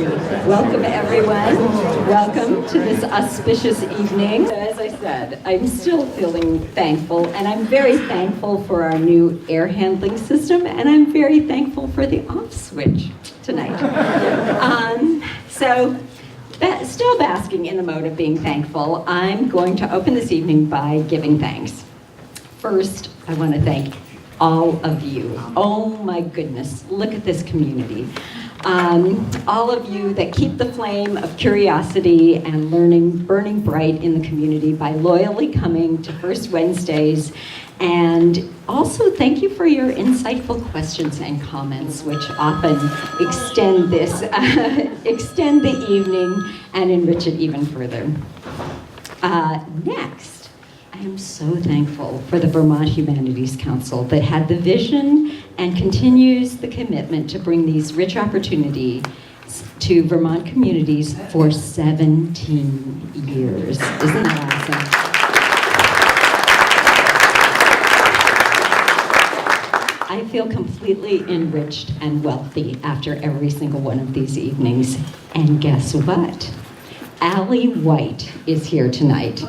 Welcome, everyone. Welcome to this auspicious evening. As I said, I'm still feeling thankful, and I'm very thankful for our new air handling system, and I'm very thankful for the off switch tonight. Still basking in the mode of being thankful, I'm going to open this evening by giving thanks. First, I want to thank all of you. Oh my goodness, look at this community. All of you that keep the flame of curiosity and learning burning bright in the community by loyally coming to First Wednesdays. And also thank you for your insightful questions and comments, which often extend the evening and enrich it even further. Next, I am so thankful for the Vermont Humanities Council that had the vision and continues the commitment to bring these rich opportunities to Vermont communities for 17 years. Isn't that awesome? I feel completely enriched and wealthy after every single one of these evenings. And guess what? Allie White is here tonight.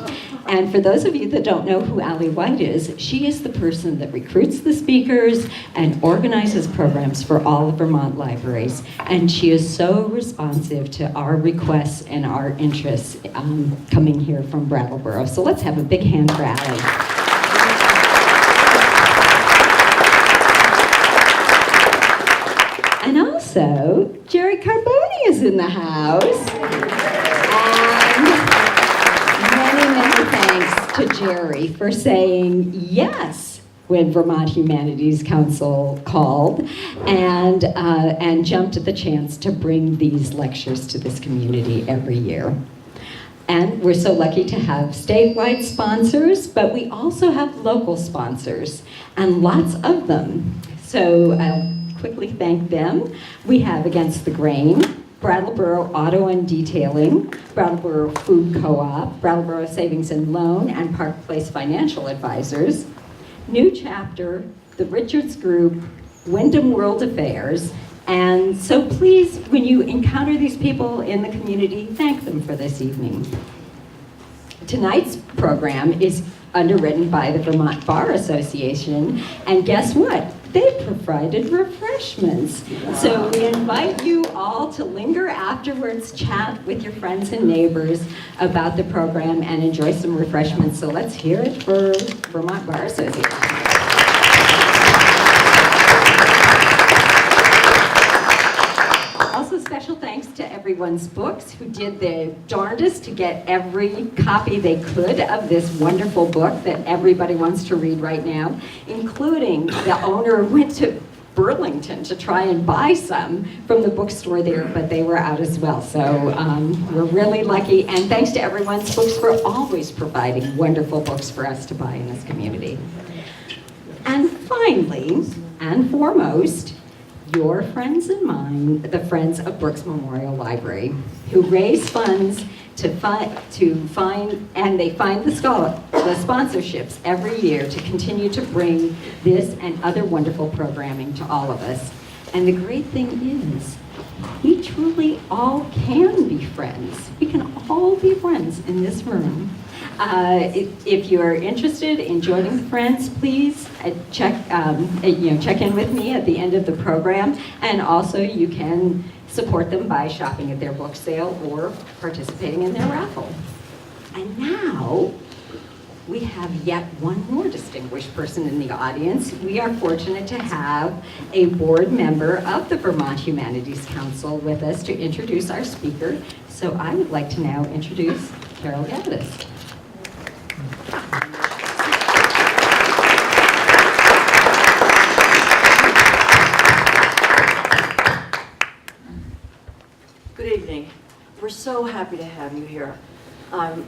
And for those of you that don't know who Allie White is, she is the person that recruits the speakers and organizes programs for all of Vermont libraries. And she is so responsive to our requests and our interests coming here from Brattleboro. So let's have a big hand for Allie. And also, Jerry Carboni is in the house. And many thanks to Jerry for saying yes when Vermont Humanities Council called and jumped at the chance to bring these lectures to this community every year. And we're so lucky to have statewide sponsors, but we also have local sponsors, and lots of them. So I'll quickly thank them. We have Against the Grain, Brattleboro Auto and Detailing, Brattleboro Food Co-op, Brattleboro Savings and Loan, and Park Place Financial Advisors, New Chapter, the Richards Group, Wyndham World Affairs, and so please, when you encounter these people in the community, thank them for this evening. Tonight's program is underwritten by the Vermont Bar Association, and guess what? They provided refreshments. So we invite you all to linger afterwards, chat with your friends and neighbors about the program, and enjoy some refreshments. So let's hear it for Vermont Bar Association. Also, special thanks to everyone's books who did their darndest to get every copy they could of this wonderful book that everybody wants to read right now, including the owner went to Burlington to try and buy some from the bookstore there, but they were out as well. So we're really lucky, and thanks to everyone's books for always providing wonderful books for us to buy in this community. And finally, and foremost, your friends and mine, the Friends of Brooks Memorial Library, who raise funds to find the sponsorships every year to continue to bring this and other wonderful programming to all of us. And the great thing is, we truly all can be friends. We can all be friends in this room. If you're interested in joining the Friends, please check in with me at the end of the program, and also you can support them by shopping at their book sale or participating in their raffle. And now we have yet one more distinguished person in the audience. We are fortunate to have a board member of the Vermont Humanities Council with us to introduce our speaker. So I would like to now introduce Carol Gaddis. Good evening. We're so happy to have you here. I'm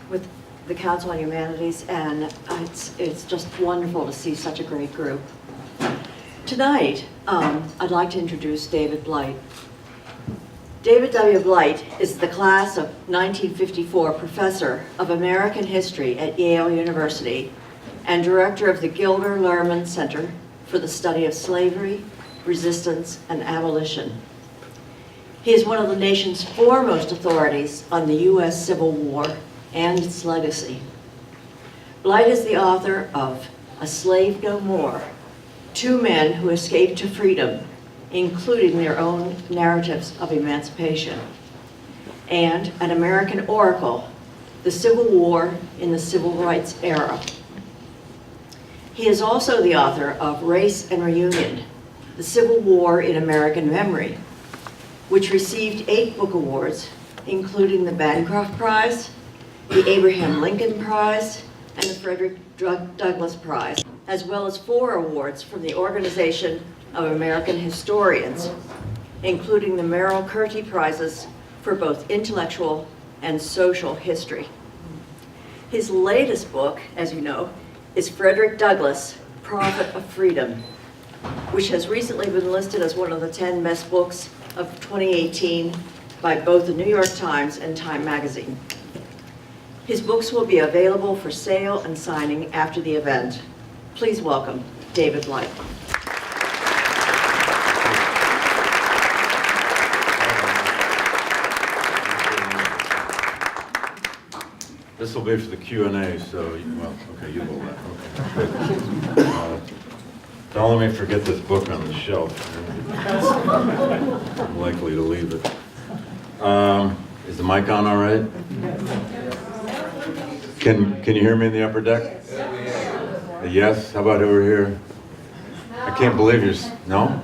with the Council on Humanities, and it's just wonderful to see such a great group. Tonight, I'd like to introduce David Blight. David W. Blight is the class of 1954 professor of American history at Yale University and director of the Gilder Lehrman Center for the Study of Slavery, Resistance, and Abolition. He is one of the nation's foremost authorities on the U.S. Civil War and its legacy. Blight is the author of A Slave No More, Two Men Who Escaped to Freedom, including their own narratives of emancipation, and An American Oracle, The Civil War in the Civil Rights Era. He is also the author of Race and Reunion, The Civil War in American Memory, which received 8 book awards, including the Bancroft Prize, the Abraham Lincoln Prize, and the Frederick Douglass Prize, as well as 4 awards from the Organization of American Historians, including the Merrill Curti Prizes for both intellectual and social history. His latest book, as you know, is Frederick Douglass, Prophet of Freedom, which has recently been listed as one of the 10 best books of 2018 by both the New York Times and Time Magazine. His books will be available for sale and signing after the event. Please welcome David Blight. This will be for the Q&A, so, well, okay, you will that. Okay. Don't let me forget this book on the shelf. I'm likely to leave it. Is the mic on all right? Can you hear me in the upper deck? A yes? How about over here? I can't believe no?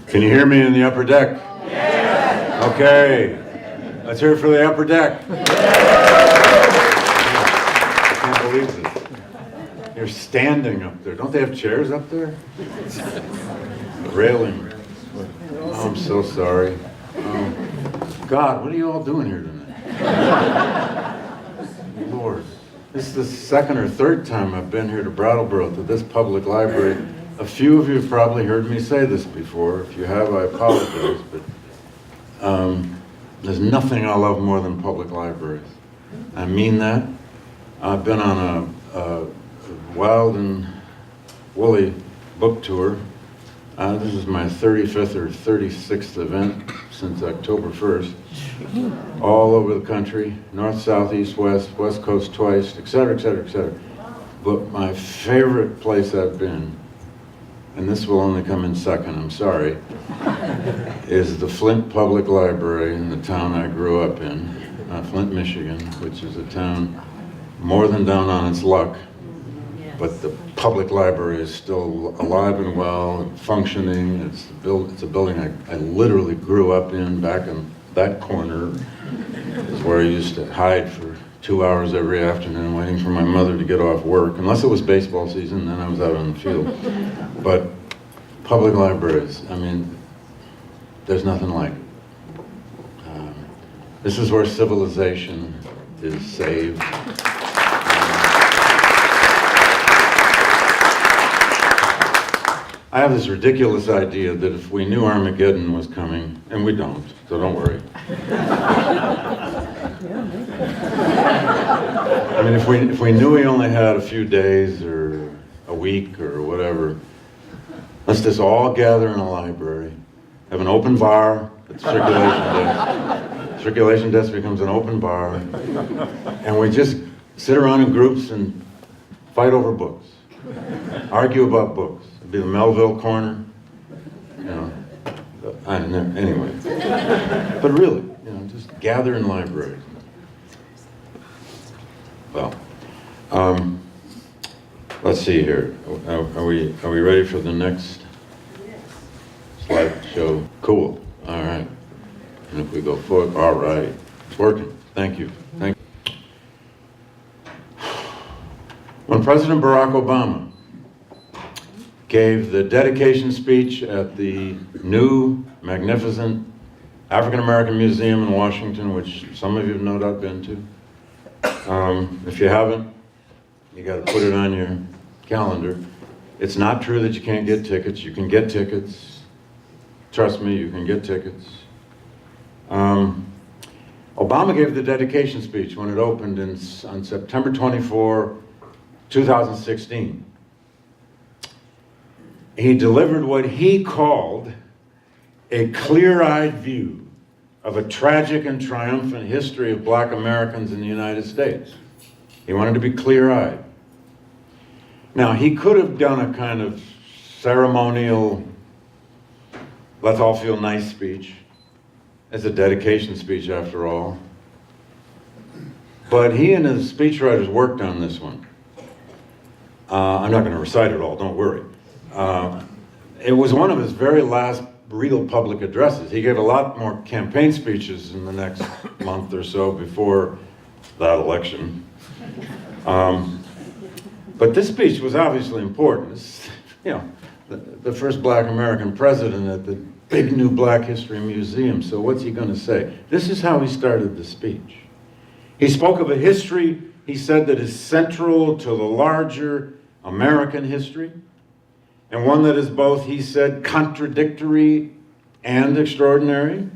Can you hear me in the upper deck? Yes! Okay. Let's hear it for the upper deck. I can't believe this. You're standing up there. Don't they have chairs up there? Railing. Oh, I'm so sorry. God, what are you all doing here tonight? Lord. This is the second or third time I've been here to Brattleboro, to this public library. A few of you have probably heard me say this before. If you have, I apologize, but there's nothing I love more than public libraries. I mean that. I've been on a wild and woolly book tour. This is my 35th or 36th event since October 1st. All over the country, north, south, east, west coast twice, et cetera, et cetera, et cetera. But my favorite place I've been, and this will only come in second, I'm sorry, is the Flint Public Library in the town I grew up in, Flint, Michigan, which is a town more than down on its luck. But the public library is still alive and well and functioning. It's a building I literally grew up in. Back in that corner is where I used to hide for 2 hours every afternoon waiting for my mother to get off work. Unless it was baseball season, then I was out on the field. But public libraries, I mean, there's nothing like it. This is where civilization is saved. I have this ridiculous idea that if we knew Armageddon was coming, and we don't, so don't worry. I mean, if we knew we only had a few days or a week or whatever, let's just all gather in a library, have an open bar at the circulation desk. Circulation desk becomes an open bar, and we just sit around in groups and fight over books, argue about books. It'd be the Melville corner, you know. Anyway, but really, you know, just gather in libraries. Well, let's see here. Are we ready for the next slideshow? Cool. All right. And if we go forward, all right, it's working. Thank you. Thank you. When President Barack Obama gave the dedication speech at the new, magnificent African American Museum in Washington, which some of you have no doubt been to. If you haven't, you got to put it on your calendar. It's not true that you can't get tickets. You can get tickets. Trust me, you can get tickets. Obama gave the dedication speech when it opened on September 24, 2016. He delivered what he called a clear-eyed view of a tragic and triumphant history of black Americans in the United States. He wanted to be clear-eyed. Now, he could have done a kind of ceremonial, let's all feel nice speech. It's a dedication speech, after all. But he and his speechwriters worked on this one. I'm not going to recite it all, don't worry. It was one of his very last real public addresses. He gave a lot more campaign speeches in the next month or so before that election. But this speech was obviously important. It's, you know, the first black American president at the big new Black History Museum. So what's he going to say? This is how he started the speech. He spoke of a history, he said, that is central to the larger American history, and one that is both, he said, contradictory and extraordinary.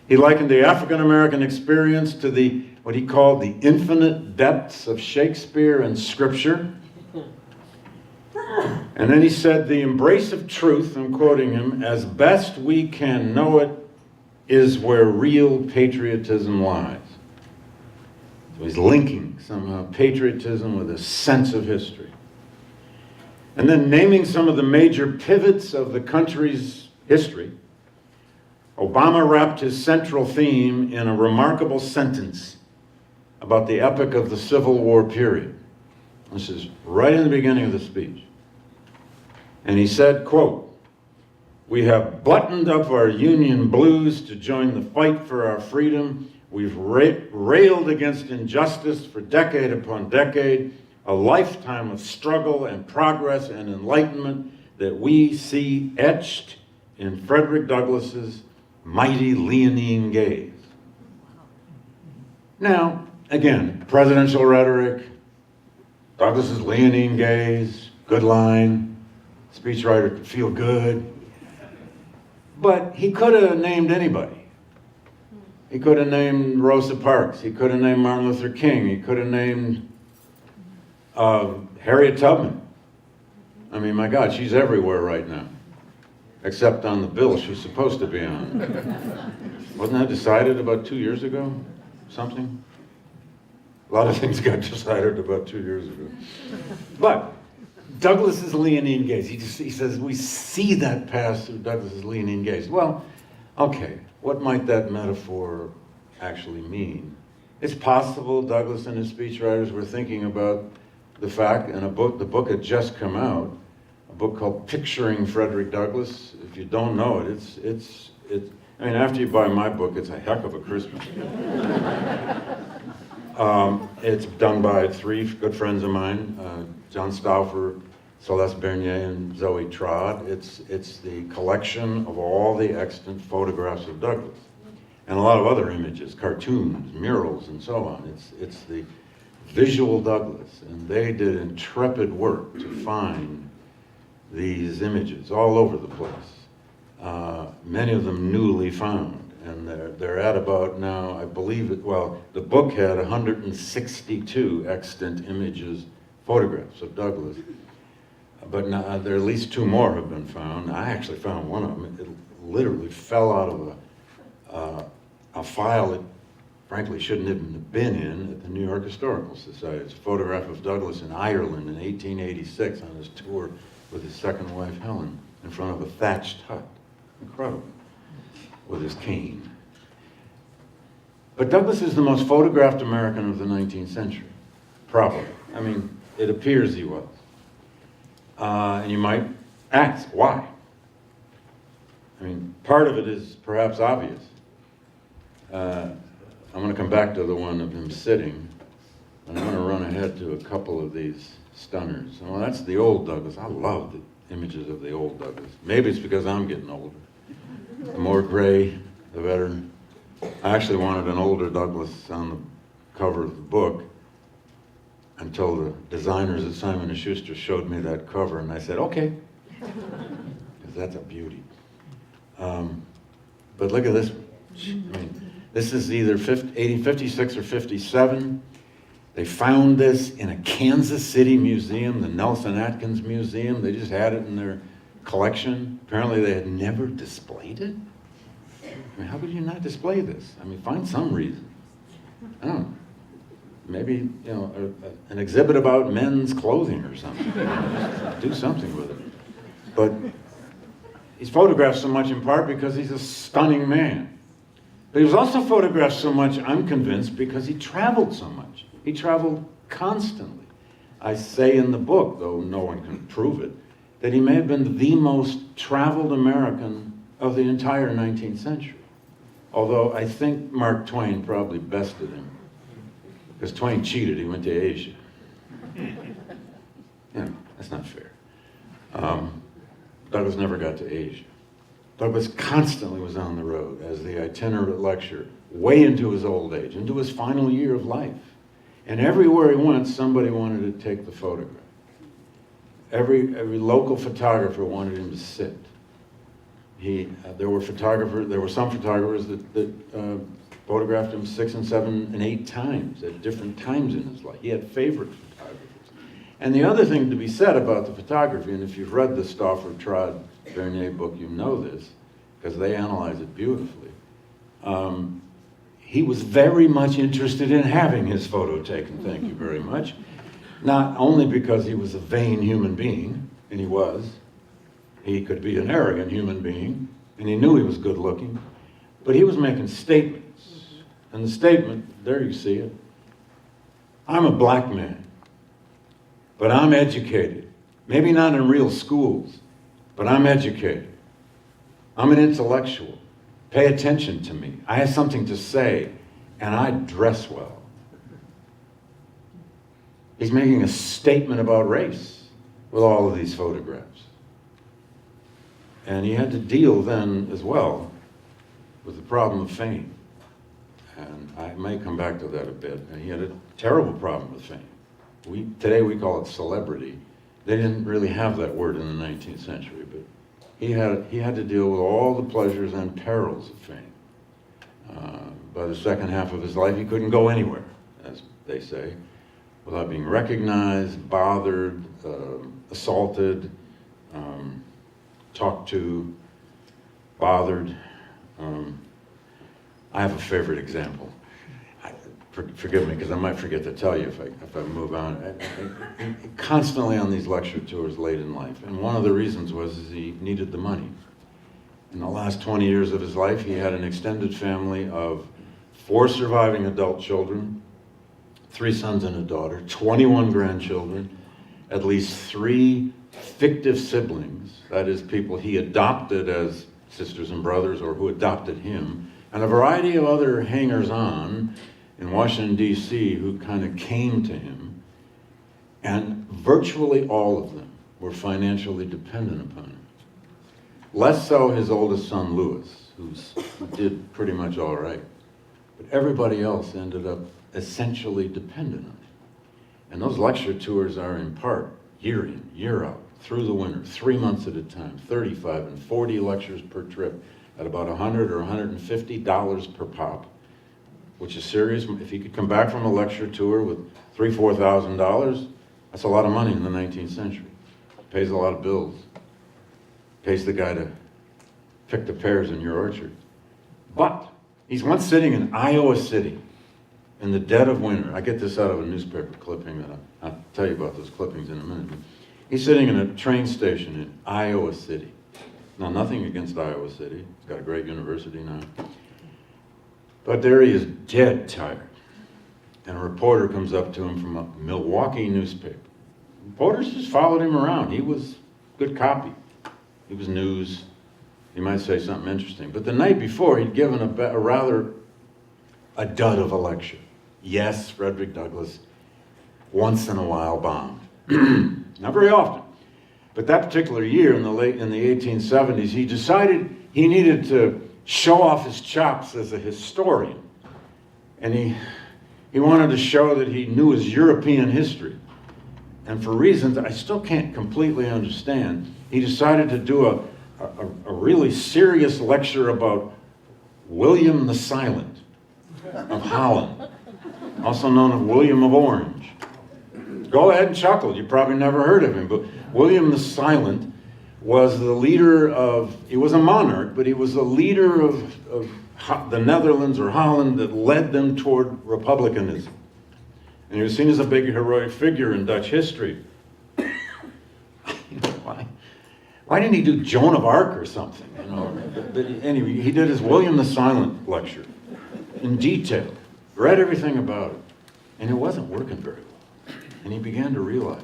He likened the African American experience to the, what he called the infinite depths of Shakespeare and Scripture. And then he said, the embrace of truth, I'm quoting him, as best we can know it, is where real patriotism lies. So he's linking somehow patriotism with a sense of history. And then naming some of the major pivots of the country's history, Obama wrapped his central theme in a remarkable sentence about the epic of the Civil War period. This is right in the beginning of the speech. And he said, quote, "We have buttoned up our Union blues to join the fight for our freedom. We've railed against injustice for decade upon decade, a lifetime of struggle and progress and enlightenment that we see etched in Frederick Douglass's mighty leonine gaze." Now, again, presidential rhetoric, Douglass's leonine gaze, good line, speechwriter could feel good. But he could have named anybody. He could have named Rosa Parks. He could have named Martin Luther King. He could have named Harriet Tubman. I mean, my God, she's everywhere right now, except on the bill she's supposed to be on. Wasn't that decided about 2 years ago? Something? A lot of things got decided about 2 years ago. But Douglass's leonine gaze, he says, we see that pass through Douglass's leonine gaze. Well, okay, what might that metaphor actually mean? It's possible Douglass and his speechwriters were thinking about the fact, and the book had just come out, a book called Picturing Frederick Douglass. If you don't know it, it's I mean, after you buy my book, it's a heck of a Christmas gift. It's done by 3 good friends of mine, John Stauffer, Celeste Bernier, and Zoe Trott. It's the collection of all the extant photographs of Douglass, and a lot of other images, cartoons, murals, and so on. It's the visual Douglass, and they did intrepid work to find these images all over the place. Many of them newly found. And they're at about now, I believe the book had 162 extant images, photographs of Douglass. But now, there at least 2 more have been found. I actually found one of them. It literally fell out of a file that frankly shouldn't even have been in at the New York Historical Society. It's a photograph of Douglass in Ireland in 1886 on his tour with his second wife, Helen, in front of a thatched hut. Incredible. With his cane. But Douglass is the most photographed American of the 19th century, probably. I mean, it appears he was. And you might ask, why? I mean, part of it is perhaps obvious. I'm going to come back to the one of him sitting, and I'm going to run ahead to a couple of these stunners. Well, that's the old Douglass. I love the images of the old Douglass. Maybe it's because I'm getting older. The more gray, the better. I actually wanted an older Douglass on the cover of the book until the designers at Simon & Schuster showed me that cover, and I said, okay, because that's a beauty. But look at this one. I mean, this is either 1856 or 57. They found this in a Kansas City museum, the Nelson Atkins Museum. They just had it in their collection. Apparently they had never displayed it. I mean, how could you not display this? I mean, find some reason. I don't know. Maybe, an exhibit about men's clothing or something. Do something with it. But he's photographed so much in part because he's a stunning man. But he was also photographed so much, I'm convinced, because he traveled so much. He traveled constantly. I say in the book, though no one can prove it, that he may have been the most traveled American of the entire 19th century. Although I think Mark Twain probably bested him. Because Twain cheated, he went to Asia. That's not fair. Douglass never got to Asia. Douglass constantly was on the road as the itinerant lecturer, way into his old age, into his final year of life. And everywhere he went, somebody wanted to take the photograph. Every local photographer wanted him to sit. There were some photographers that photographed him 6 and 7 and 8 times at different times in his life. He had favorite photographers. And the other thing to be said about the photography, and if you've read the Stauffer Trod Bernier book, you know this, because they analyze it beautifully. He was very much interested in having his photo taken, thank you very much. Not only because he was a vain human being, and he was. He could be an arrogant human being, and he knew he was good looking, but he was making statements. And the statement, there you see it, I'm a black man, but I'm educated. Maybe not in real schools, but I'm educated. I'm an intellectual. Pay attention to me. I have something to say, and I dress well. He's making a statement about race with all of these photographs. And he had to deal then as well with the problem of fame. And I may come back to that a bit. And he had a terrible problem with fame. Today we call it celebrity. They didn't really have that word in the 19th century, but he had to deal with all the pleasures and perils of fame. By the second half of his life, he couldn't go anywhere, as they say, without being recognized, bothered, assaulted, talked to, bothered. I have a favorite example. Forgive me, because I might forget to tell you if I move on. Constantly on these lecture tours late in life, and one of the reasons was he needed the money. In the last 20 years of his life, he had an extended family of 4 surviving adult children, 3 sons and a daughter, 21 grandchildren, at least 3 fictive siblings, that is, people he adopted as sisters and brothers or who adopted him, and a variety of other hangers-on in Washington, D.C., who kind of came to him, and virtually all of them were financially dependent upon him. Less so his oldest son, Louis, who did pretty much all right. But everybody else ended up essentially dependent on him. And those lecture tours are in part, year in, year out, through the winter, 3 months at a time, 35 and 40 lectures per trip at about $100 or $150 per pop, which is serious. If he could come back from a lecture tour with $3,000, $4,000, that's a lot of money in the 19th century. Pays a lot of bills. Pays the guy to pick the pears in your orchard. But he's once sitting in Iowa City in the dead of winter. I get this out of a newspaper clipping that I'll tell you about those clippings in a minute. He's sitting in a train station in Iowa City. Now, nothing against Iowa City. It's got a great university now. But there he is, dead tired. And a reporter comes up to him from a Milwaukee newspaper. Reporters just followed him around. He was good copy. He was news. He might say something interesting. But the night before, he'd given a dud of a lecture. Yes, Frederick Douglass, once in a while bombed. Not very often. But that particular year, in the 1870s, he decided he needed to show off his chops as a historian. And he wanted to show that he knew his European history. And for reasons I still can't completely understand, he decided to do a really serious lecture about William the Silent of Holland, also known as William of Orange. Go ahead and chuckle, you probably never heard of him, but William the Silent was the leader of, he was a monarch, but he was the leader of the Netherlands or Holland that led them toward republicanism. And he was seen as a big heroic figure in Dutch history. Why didn't he do Joan of Arc or something? You know? But anyway, he did his William the Silent lecture in detail, read everything about it, and it wasn't working very well. And he began to realize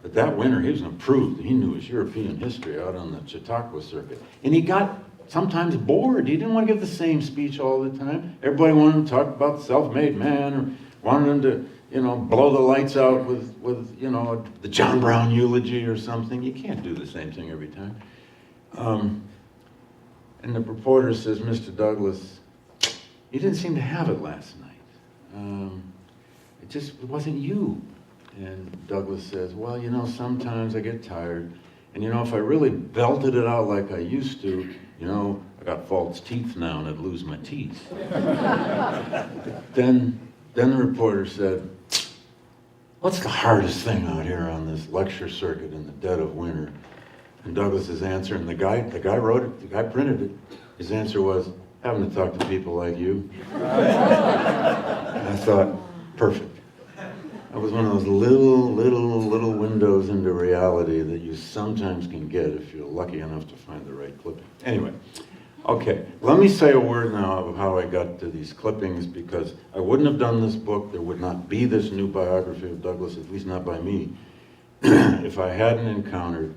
that that winter he was approved. He knew his European history out on the Chautauqua circuit. And he got sometimes bored. He didn't want to give the same speech all the time. Everybody wanted him to talk about the self-made man, or wanted him to, you know, blow the lights out with you know, the John Brown eulogy or something. You can't do the same thing every time. And the reporter says, Mr. Douglass, you didn't seem to have it last night. It wasn't you. And Douglass says, well, you know, sometimes I get tired. And you know, if I really belted it out like I used to, you know, I got false teeth now and I'd lose my teeth. Then the reporter said, what's the hardest thing out here on this lecture circuit in the dead of winter? And Douglass's answer, and the guy wrote it, the guy printed it, his answer was, having to talk to people like you. And I thought, perfect. That was one of those little windows into reality that you sometimes can get if you're lucky enough to find the right clipping. Anyway, okay, let me say a word now of how I got to these clippings, because I wouldn't have done this book, there would not be this new biography of Douglass, at least not by me, if I hadn't encountered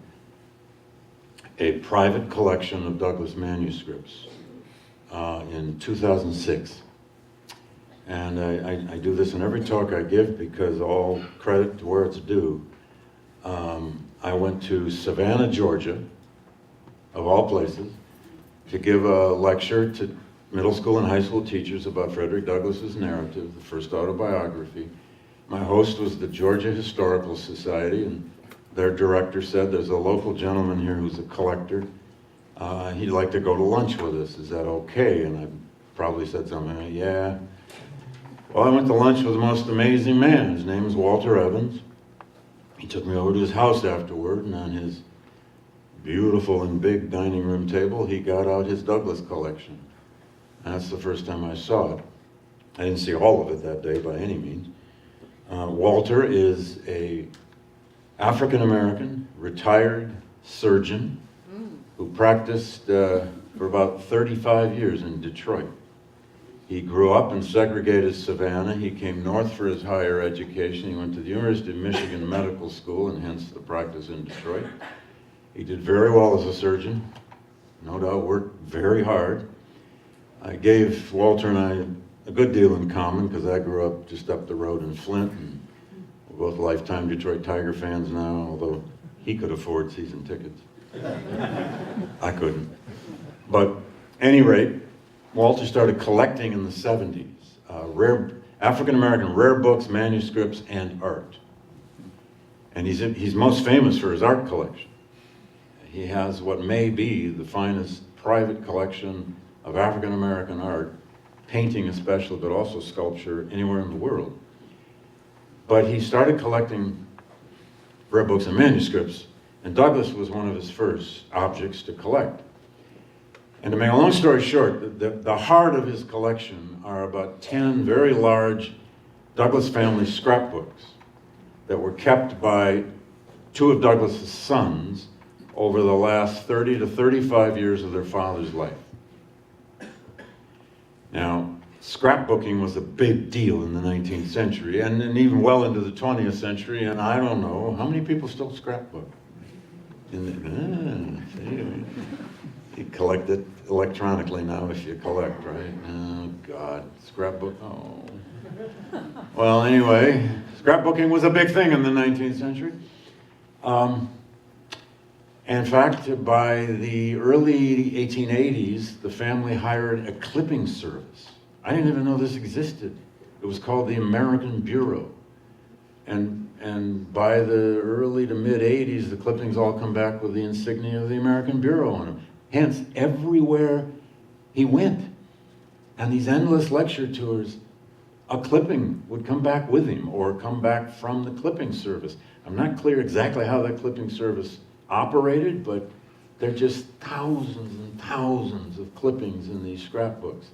a private collection of Douglass manuscripts in 2006. And I do this in every talk I give because all credit to where it's due. I went to Savannah, Georgia, of all places, to give a lecture to middle school and high school teachers about Frederick Douglass's narrative, the first autobiography. My host was the Georgia Historical Society, and their director said, there's a local gentleman here who's a collector. He'd like to go to lunch with us. Is that okay? And I probably said something like, yeah. Well, I went to lunch with the most amazing man. His name is Walter Evans. He took me over to his house afterward, and on his beautiful and big dining room table, he got out his Douglass collection. And that's the first time I saw it. I didn't see all of it that day by any means. Walter is a African-American, retired surgeon who practiced for about 35 years in Detroit. He grew up in segregated Savannah. He came north for his higher education. He went to the University of Michigan Medical School, and hence the practice in Detroit. He did very well as a surgeon, no doubt worked very hard. I gave Walter and I a good deal in common because I grew up just up the road in Flint, and we're both lifetime Detroit Tiger fans now, although he could afford season tickets. I couldn't. But at any rate, Walter started collecting in the 70s, African-American rare books, manuscripts, and art. And he's most famous for his art collection. He has what may be the finest private collection of African-American art, painting especially, but also sculpture, anywhere in the world. But he started collecting rare books and manuscripts, and Douglass was one of his first objects to collect. And to make a long story short, the heart of his collection are about 10 very large Douglass family scrapbooks that were kept by two of Douglass's sons over the last 30 to 35 years of their father's life. Now, scrapbooking was a big deal in the 19th century, and even well into the 20th century, and I don't know, how many people still scrapbook? You collect it electronically now if you collect, right? Oh, God, scrapbook, oh. Well, anyway, scrapbooking was a big thing in the 19th century. In fact, by the early 1880s, the family hired a clipping service. I didn't even know this existed. It was called the American Bureau. And by the early to mid 80s, the clippings all come back with the insignia of the American Bureau on them. Hence, everywhere he went, and these endless lecture tours, a clipping would come back with him or come back from the clipping service. I'm not clear exactly how that clipping service operated, but There are just thousands and thousands of clippings in these scrapbooks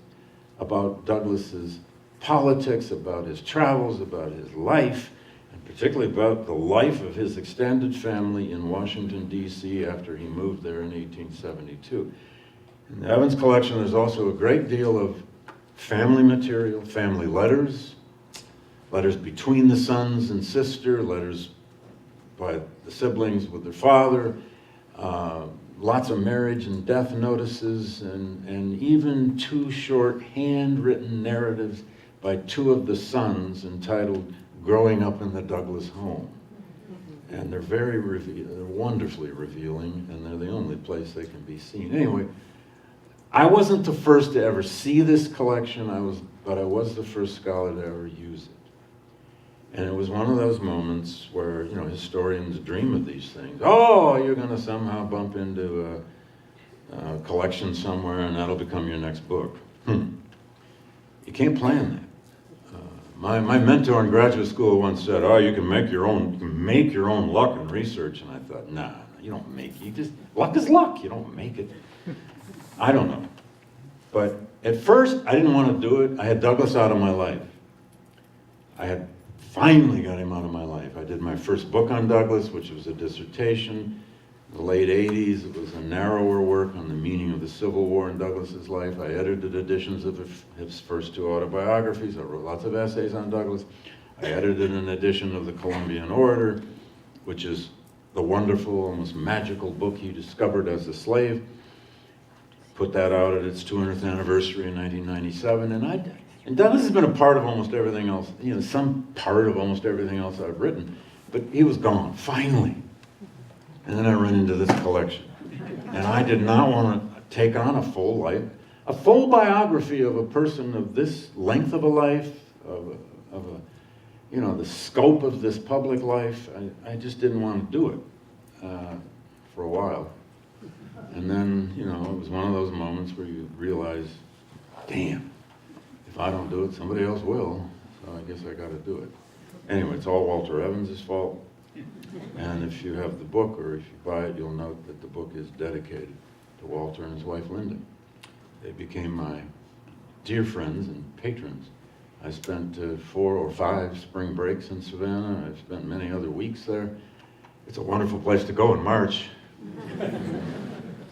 about Douglass's politics, about his travels, about his life, and particularly about the life of his extended family in Washington, D.C. after he moved there in 1872. In the Evans collection, there's also a great deal of family material, family letters, letters between the sons and sister, letters by the siblings with their father, lots of marriage and death notices, and even 2 short handwritten narratives by 2 of the sons entitled Growing Up in the Douglass Home. And they're they're wonderfully revealing, and they're the only place they can be seen. Anyway, I wasn't the first to ever see this collection, but I was the first scholar to ever use it. And it was one of those moments where, historians dream of these things. Oh, you're going to somehow bump into a collection somewhere and that'll become your next book. You can't plan that. My mentor in graduate school once said, "Oh, you can make your own luck in research." And I thought, nah, you don't make it. Luck is luck. You don't make it. I don't know. But at first, I didn't want to do it. I had Douglass out of my life. I had finally got him out of my life. I did my first book on Douglass, which was a dissertation. In the late 80s, it was a narrower work on the meaning of the Civil War in Douglass's life. I edited editions of his first 2 autobiographies. I wrote lots of essays on Douglass. I edited an edition of the Columbian Orator, which is the wonderful, almost magical book he discovered as a slave. Put that out at its 200th anniversary in 1997, and Douglass has been a part of almost everything else, some part of almost everything else I've written, but he was gone, finally. And then I ran into this collection. And I did not want to take on a full biography of a person of this length of a life, the scope of this public life. I just didn't want to do it for a while. And then, it was one of those moments where you realize, damn, if I don't do it, somebody else will. So I guess I got to do it. Anyway, it's all Walter Evans' fault. And if you have the book, or if you buy it, you'll note that the book is dedicated to Walter and his wife, Linda. They became my dear friends and patrons. I spent 4 or 5 spring breaks in Savannah. I've spent many other weeks there. It's a wonderful place to go in March.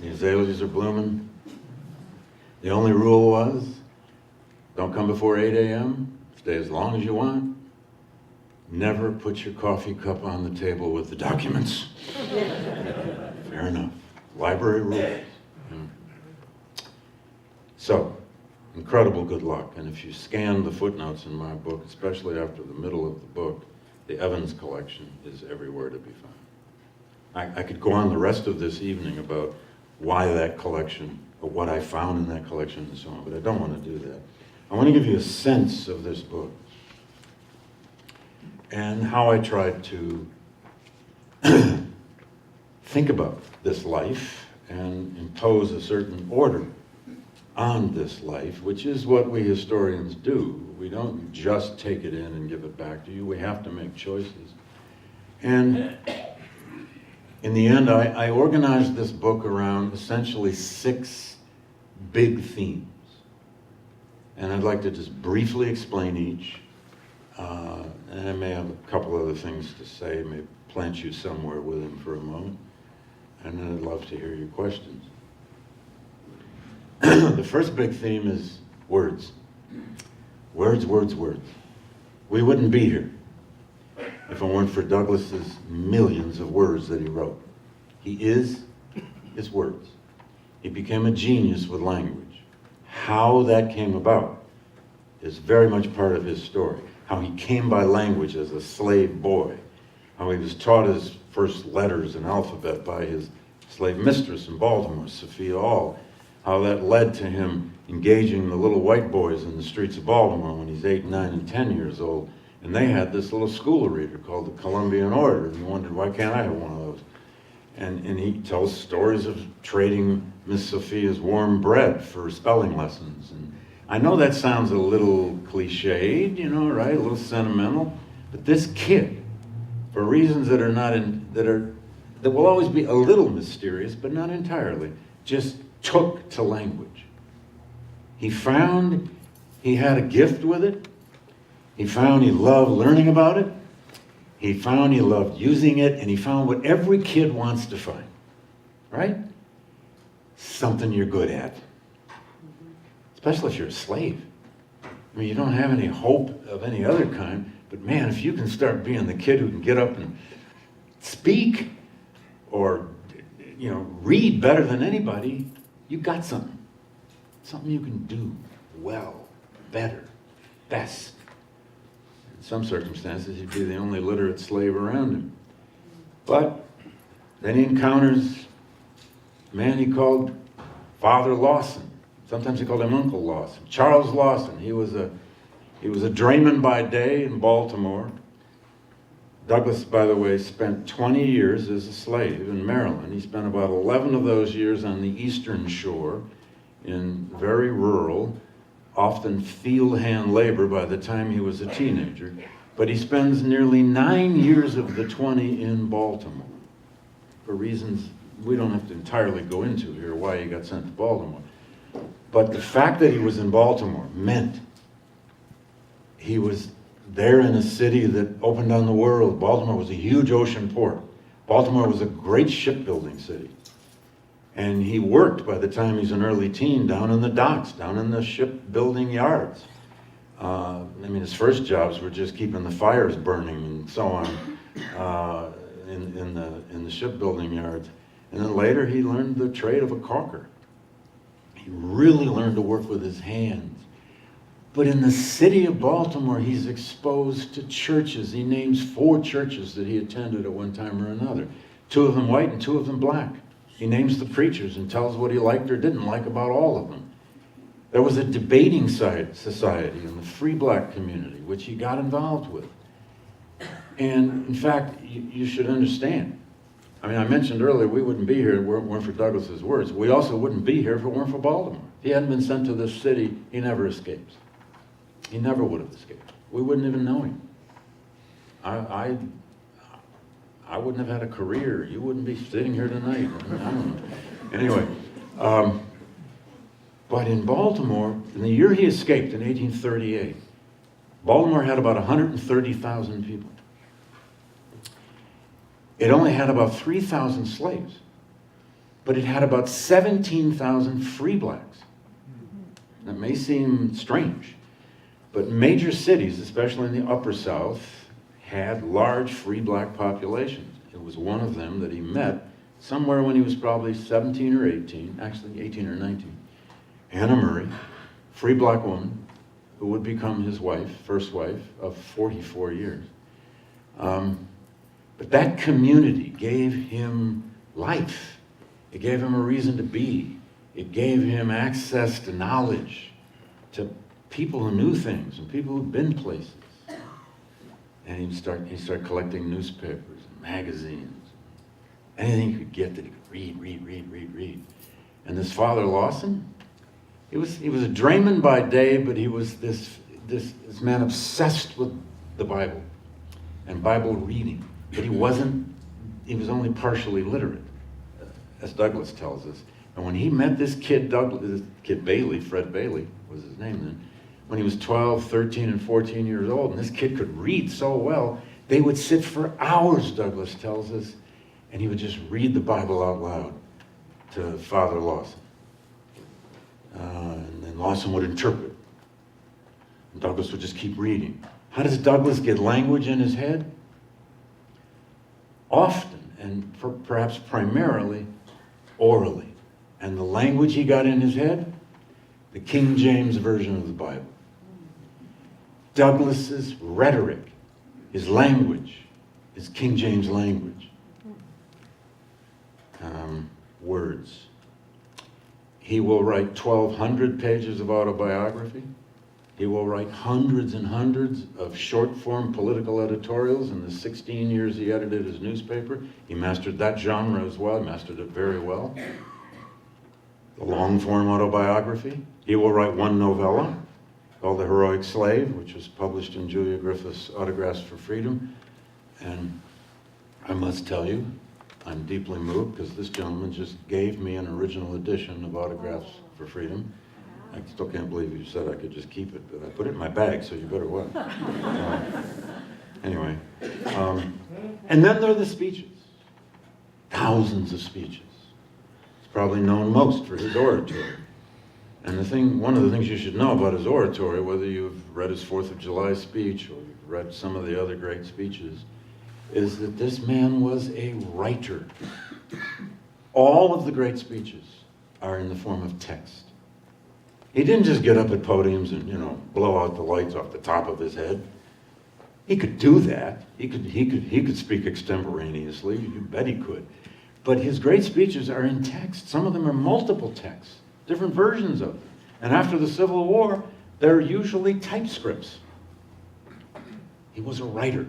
The azaleas are blooming. The only rule was, don't come before 8 a.m., stay as long as you want. Never put your coffee cup on the table with the documents. Fair enough. Library rules. So, incredible good luck. And if you scan the footnotes in my book, especially after the middle of the book, the Evans collection is everywhere to be found. I could go on the rest of this evening about why that collection, or what I found in that collection and so on, but I don't want to do that. I want to give you a sense of this book and how I tried to think about this life and impose a certain order on this life, which is what we historians do. We don't just take it in and give it back to you. We have to make choices. And in the end, I organized this book around essentially 6 big themes. And I'd like to just briefly explain each. And I may have a couple other things to say, may plant you somewhere with him for a moment. And then I'd love to hear your questions. The first big theme is words. Words, words, words. We wouldn't be here if it weren't for Douglass's millions of words that he wrote. He is his words. He became a genius with language. How that came about is very much part of his story. How he came by language as a slave boy. How he was taught his first letters and alphabet by his slave mistress in Baltimore, Sophia All. How that led to him engaging the little white boys in the streets of Baltimore when he's 8, 9, and 10 years old. And they had this little school reader called the Columbian Orator. And he wondered, why can't I have one of those? And he tells stories of trading Miss Sophia's warm bread for spelling lessons. And I know that sounds a little cliched, right? A little sentimental. But this kid, for reasons that are that will always be a little mysterious, but not entirely, just took to language. He found he had a gift with it. He found he loved learning about it. He found he loved using it, and he found what every kid wants to find, right? Something you're good at, especially if you're a slave. I mean, you don't have any hope of any other kind, but man, if you can start being the kid who can get up and speak or, read better than anybody, you got something. Something you can do well, better, best. In some circumstances, he'd be the only literate slave around him. But then he encounters a man he called Father Lawson. Sometimes he called him Uncle Lawson. Charles Lawson. He was a drayman by day in Baltimore. Douglass, by the way, spent 20 years as a slave in Maryland. He spent about 11 of those years on the eastern shore in very rural, often field hand labor by the time he was a teenager. But he spends nearly 9 years of the 20 in Baltimore for reasons we don't have to entirely go into here, why he got sent to Baltimore. But the fact that he was in Baltimore meant he was there in a city that opened on the world. Baltimore was a huge ocean port. Baltimore was a great shipbuilding city. And he worked, by the time he's an early teen, down in the docks, down in the shipbuilding yards. His first jobs were just keeping the fires burning and so on in the shipbuilding yards. And then later he learned the trade of a caulker. He really learned to work with his hands. But in the city of Baltimore, he's exposed to churches. He names 4 churches that he attended at one time or another. 2 of them white and 2 of them black. He names the preachers and tells what he liked or didn't like about all of them. There was a debating society in the free black community, which he got involved with. And in fact, you should understand. I mentioned earlier we wouldn't be here if it weren't for Douglass's words. We also wouldn't be here if it weren't for Baltimore. If he hadn't been sent to this city, he never escapes. He never would have escaped. We wouldn't even know him. I wouldn't have had a career. You wouldn't be sitting here tonight. I don't know. Anyway, but in Baltimore, in the year he escaped, in 1838, Baltimore had about 130,000 people. It only had about 3,000 slaves, but it had about 17,000 free blacks. That may seem strange, but major cities, especially in the Upper South, had large free black populations. It was one of them that he met somewhere when he was probably 17 or 18, actually 18 or 19. Anna Murray, free black woman, who would become his wife, first wife, of 44 years. But that community gave him life. It gave him a reason to be. It gave him access to knowledge, to people who knew things and people who'd been places. And he'd start collecting newspapers and magazines, anything he could get that he could read. And this Father Lawson, he was a drayman by day, but he was this man obsessed with the Bible and Bible reading. But he was only partially literate, as Douglass tells us. And when he met this kid Bailey, Fred Bailey was his name then, when he was 12, 13, and 14 years old, and this kid could read so well, they would sit for hours, Douglass tells us, and he would just read the Bible out loud to Father Lawson. And then Lawson would interpret. And Douglass would just keep reading. How does Douglass get language in his head? Often, and perhaps primarily, orally. And the language he got in his head? The King James Version of the Bible. Douglass's rhetoric, his language, is King James language. Words. He will write 1,200 pages of autobiography. He will write hundreds and hundreds of short-form political editorials in the 16 years he edited his newspaper. He mastered that genre as well. He mastered it very well. The long-form autobiography. He will write one novella called The Heroic Slave, which was published in Julia Griffith's Autographs for Freedom. And I must tell you, I'm deeply moved because this gentleman just gave me an original edition of Autographs for Freedom. I still can't believe you said I could just keep it, but I put it in my bag, so you better what? Anyway, and then there are the speeches. Thousands of speeches. He's probably known most for his oratory. And one of the things you should know about his oratory, whether you've read his 4th of July speech or you've read some of the other great speeches, is that this man was a writer. All of the great speeches are in the form of text. He didn't just get up at podiums and, blow out the lights off the top of his head. He could do that. He could speak extemporaneously. You bet he could. But his great speeches are in text. Some of them are multiple texts, different versions of them. And after the Civil War, they're usually typescripts. He was a writer.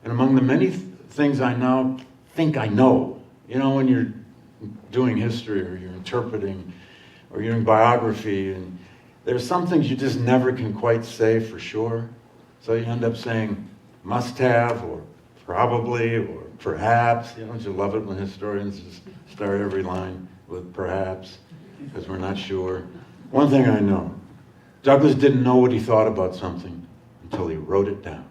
And among the many things I now think I know, when you're doing history or you're interpreting or you're in biography, and there's some things you just never can quite say for sure. So you end up saying must have or probably or perhaps. Don't you love it when historians just start every line with perhaps, because we're not sure. One thing I know, Douglass didn't know what he thought about something until he wrote it down,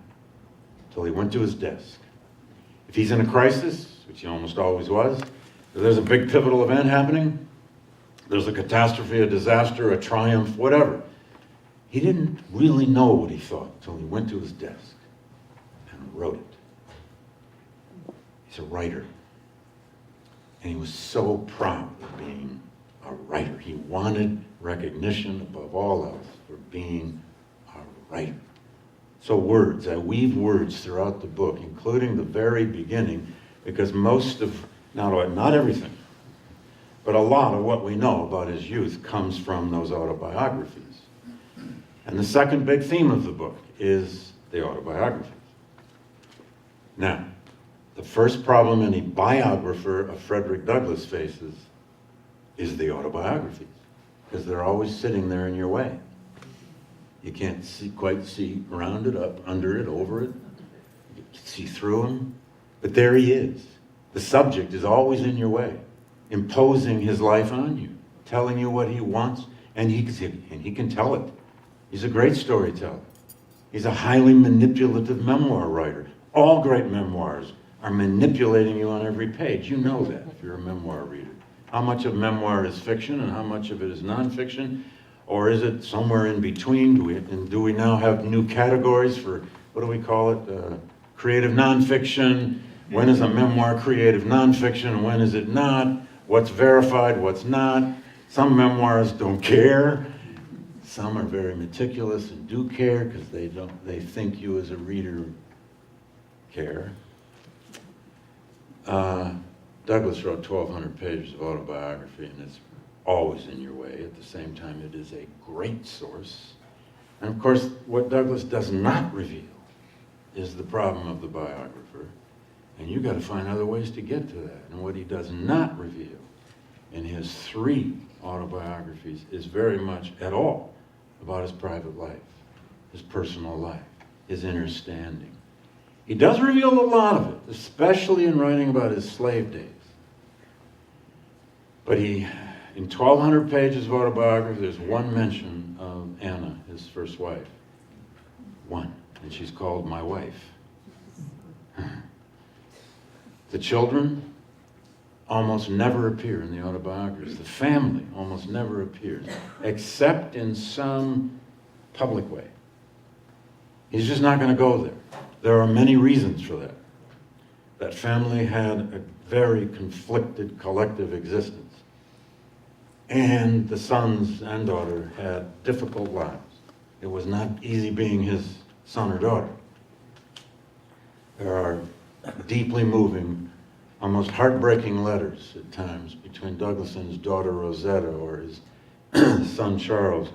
until he went to his desk. If he's in a crisis, which he almost always was, if there's a big pivotal event happening, there's a catastrophe, a disaster, a triumph, whatever, he didn't really know what he thought until he went to his desk and wrote it. He's a writer. And he was so proud of being a writer. He wanted recognition above all else for being a writer. So words, I weave words throughout the book, including the very beginning, because most of, not everything, but a lot of what we know about his youth comes from those autobiographies. And the second big theme of the book is the autobiographies. Now, the first problem any biographer of Frederick Douglass faces is the autobiographies, because they're always sitting there in your way. You can't quite see around it, up, under it, over it. You can see through them. But there he is. The subject is always in your way, imposing his life on you, telling you what he wants, and he can tell it. He's a great storyteller. He's a highly manipulative memoir writer. All great memoirs are manipulating you on every page. You know that if you're a memoir reader. How much of memoir is fiction and how much of it is nonfiction? Or is it somewhere in between? Do we now have new categories for, what do we call it? Creative nonfiction. When is a memoir creative nonfiction? When is it not? What's verified? What's not? Some memoirs don't care. Some are very meticulous and do care because they think you as a reader care. Douglass wrote 1,200 pages of autobiography, and it's always in your way. At the same time, it is a great source. And of course, what Douglass does not reveal is the problem of the biographer. And you've got to find other ways to get to that. And what he does not reveal in his 3 autobiographies is very much at all about his private life, his personal life, his inner standing. He does reveal a lot of it, especially in writing about his slave days. But in 1,200 pages of autobiography, there's one mention of Anna, his first wife. One. And she's called My Wife. The children almost never appear in the autobiographies. The family almost never appears, except in some public way. He's just not going to go there. There are many reasons for that. That family had a very conflicted collective existence. And the sons and daughter had difficult lives. It was not easy being his son or daughter. There are deeply moving, almost heartbreaking letters at times between Douglass and his daughter Rosetta or his son Charles,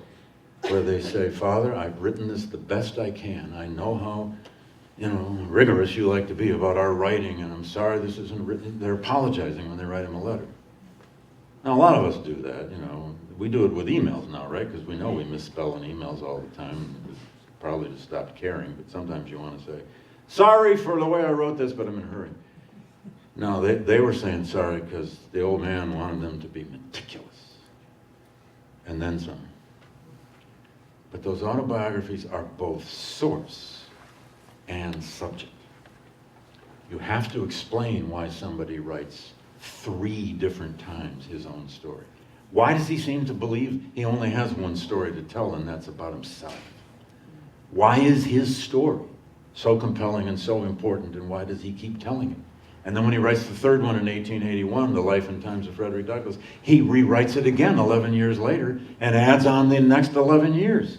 where they say, Father, I've written this the best I can. I know how, rigorous you like to be about our writing, and I'm sorry this isn't written. They're apologizing when they write him a letter. Now, a lot of us do that, We do it with emails now, right? Because we know we misspell in emails all the time. Probably just stopped caring, but sometimes you want to say, sorry for the way I wrote this, but I'm in a hurry. No, they were saying sorry because the old man wanted them to be meticulous. And then some. But those autobiographies are both source and subject. You have to explain why somebody writes 3 different times his own story. Why does he seem to believe he only has one story to tell, and that's about himself? Why is his story so compelling and so important, and why does he keep telling it? And then when he writes the 3rd one in 1881, The Life and Times of Frederick Douglass, he rewrites it again 11 years later and adds on the next 11 years.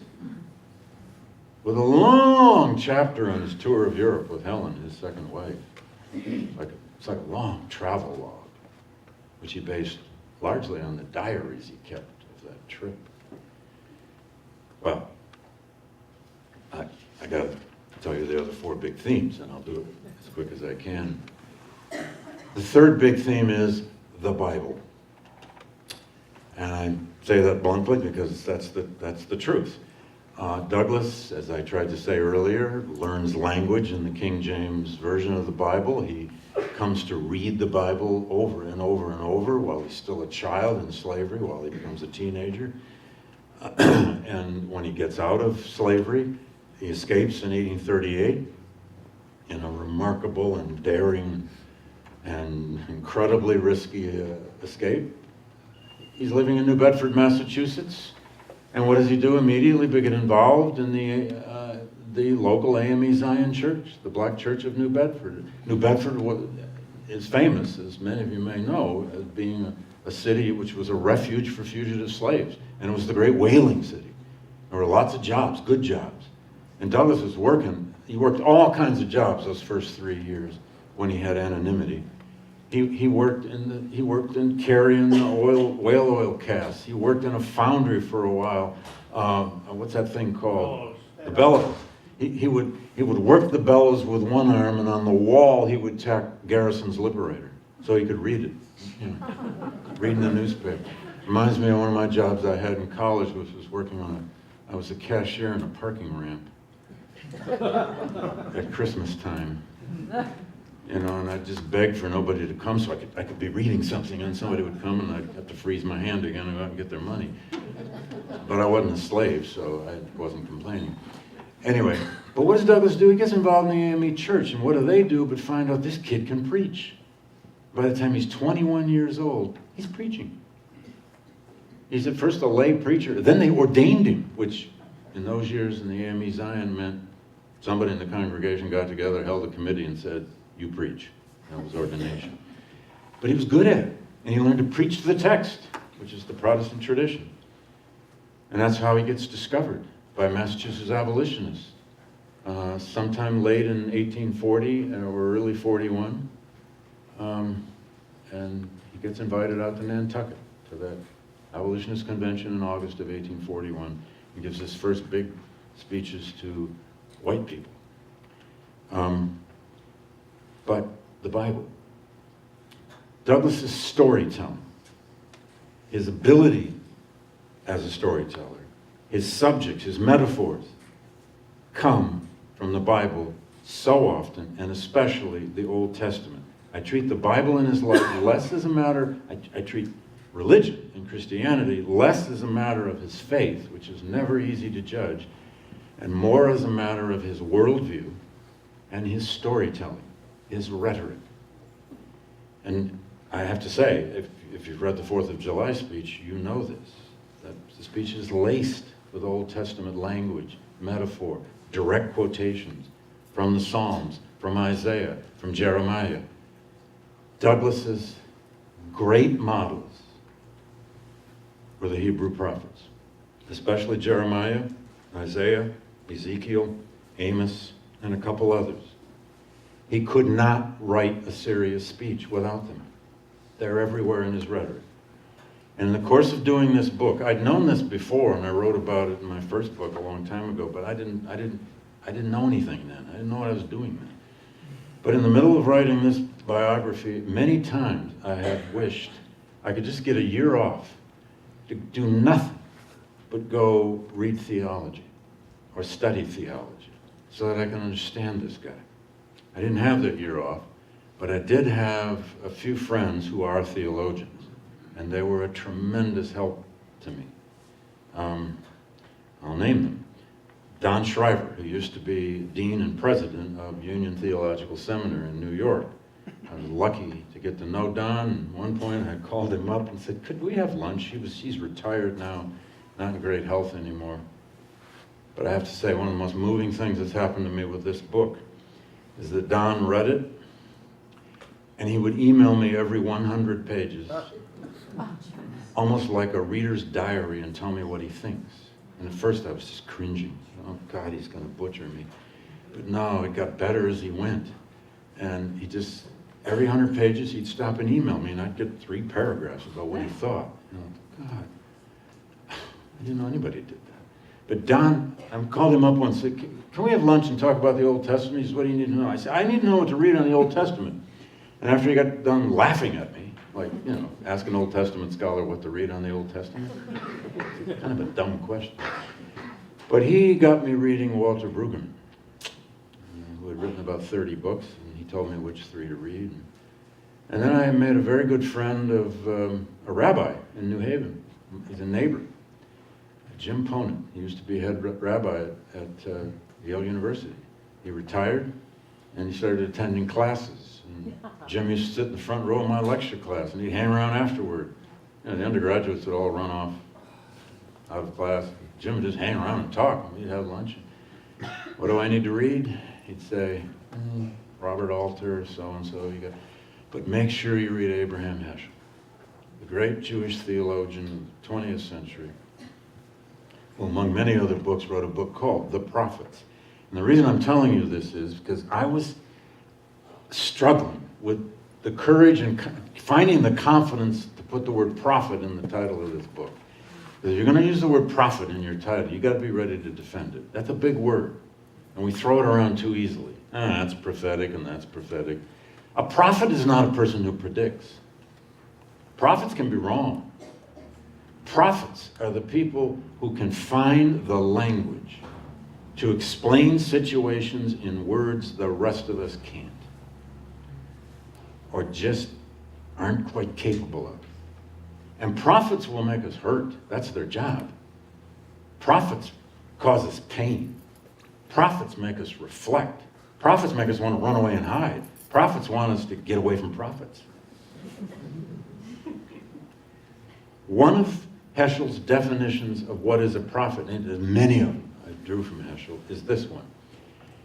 With a long chapter on his tour of Europe with Helen, his second wife. It's like a long travel log, which he based largely on the diaries he kept of that trip. Well, I got to tell you the other 4 big themes, and I'll do it as quick as I can. The 3rd big theme is the Bible. And I say that bluntly because that's the truth. Douglass, as I tried to say earlier, learns language in the King James Version of the Bible. He comes to read the Bible over and over and over while he's still a child in slavery, while he becomes a teenager. And when he gets out of slavery, he escapes in 1838 in a remarkable and daring and incredibly risky escape. He's living in New Bedford, Massachusetts. And what does he do immediately? But get involved in the local AME Zion Church, the Black Church of New Bedford. New Bedford is famous, as many of you may know, as being a city which was a refuge for fugitive slaves. And it was the great whaling city. There were lots of jobs, good jobs. And Douglass was working. He worked all kinds of jobs those first 3 years when he had anonymity. He worked in carrying the whale oil casks. He worked in a foundry for a while. What's that thing called? The bellows. He would work the bellows with one arm, and on the wall he would tack Garrison's Liberator so he could read it. You know, reading the newspaper. Reminds me of one of my jobs I had in college, which was working on I was a cashier in a parking ramp at Christmas time. You know, and I'd just beg for nobody to come so I could be reading something, and somebody would come and I'd have to freeze my hand again and go out and get their money. But I wasn't a slave, so I wasn't complaining. Anyway, but what does Douglass do? He gets involved in the AME church, and what do they do but find out this kid can preach? By the time he's 21 years old, he's preaching. He's at first a lay preacher, then they ordained him, which in those years in the AME Zion meant somebody in the congregation got together, held a committee and said, "You preach." That was ordination. But he was good at it, and he learned to preach to the text, which is the Protestant tradition. And that's how he gets discovered by Massachusetts abolitionists. Sometime late in 1840 or early 41, and he gets invited out to Nantucket to that abolitionist convention in August of 1841. He gives his first big speeches to white people. But the Bible. Douglass's storytelling, his ability as a storyteller, his subjects, his metaphors, come from the Bible so often, and especially the Old Testament. I treat the Bible in his life less as a matter, I treat religion and Christianity less as a matter of his faith, which is never easy to judge, and more as a matter of his worldview and his storytelling, his rhetoric. And I have to say, if you've read the 4th of July speech, you know this, that the speech is laced with Old Testament language, metaphor, direct quotations from the Psalms, from Isaiah, from Jeremiah. Douglass's great models were the Hebrew prophets, especially Jeremiah, Isaiah, Ezekiel, Amos, and a couple others. He could not write a serious speech without them. They're everywhere in his rhetoric. And in the course of doing this book, I'd known this before, and I wrote about it in my first book a long time ago, but I didn't know anything then. I didn't know what I was doing then. But in the middle of writing this biography, many times I have wished I could just get a year off to do nothing but go read theology or study theology so that I can understand this guy. I didn't have that year off, But I did have a few friends who are theologians, and they were a tremendous help to me. I'll name them. Don Shriver, who used to be dean and president of Union Theological Seminary in New York. I was lucky to get to know Don, and at one point I called him up and said, could we have lunch? He's retired now, not in great health anymore. But I have to say, one of the most moving things that's happened to me with this book is that Don read it, and he would email me every 100 pages, almost like a reader's diary, and tell me what he thinks. And at first I was just cringing. Oh God, he's going to butcher me. But no, it got better as he went. And he just, every 100 pages, he'd stop and email me, and I'd get 3 paragraphs about what he thought. God, I didn't know anybody did that. But Don, I called him up once and said, can we have lunch and talk about the Old Testament? He said, what do you need to know? I said, I need to know what to read on the Old Testament. And after he got done laughing at me, like, ask an Old Testament scholar what to read on the Old Testament. Kind of a dumb question. But he got me reading Walter Brueggemann, who had written about 30 books, and he told me which 3 to read. And then I made a very good friend of a rabbi in New Haven. He's a neighbor, Jim Ponin. He used to be head rabbi at Yale University. He retired, and he started attending classes. And Jim used to sit in the front row of my lecture class, and he'd hang around afterward. The undergraduates would all run off out of class. Jim would just hang around and talk, and we'd have lunch. What do I need to read? He'd say, Robert Alter, so-and-so. But make sure you read Abraham Heschel, the great Jewish theologian of the 20th century, who, among many other books, wrote a book called The Prophets. And the reason I'm telling you this is because I was struggling with the courage and finding the confidence to put the word prophet in the title of this book. Because if you're going to use the word prophet in your title, you got to be ready to defend it. That's a big word, and we throw it around too easily. That's prophetic, and that's prophetic. A prophet is not a person who predicts. Prophets can be wrong. Prophets are the people who can find the language to explain situations in words the rest of us can't, or just aren't quite capable of. And prophets will make us hurt. That's their job. Prophets cause us pain. Prophets make us reflect. Prophets make us want to run away and hide. Prophets want us to get away from prophets. One of Heschel's definitions of what is a prophet, and there's many of them I drew from Heschel, is this one.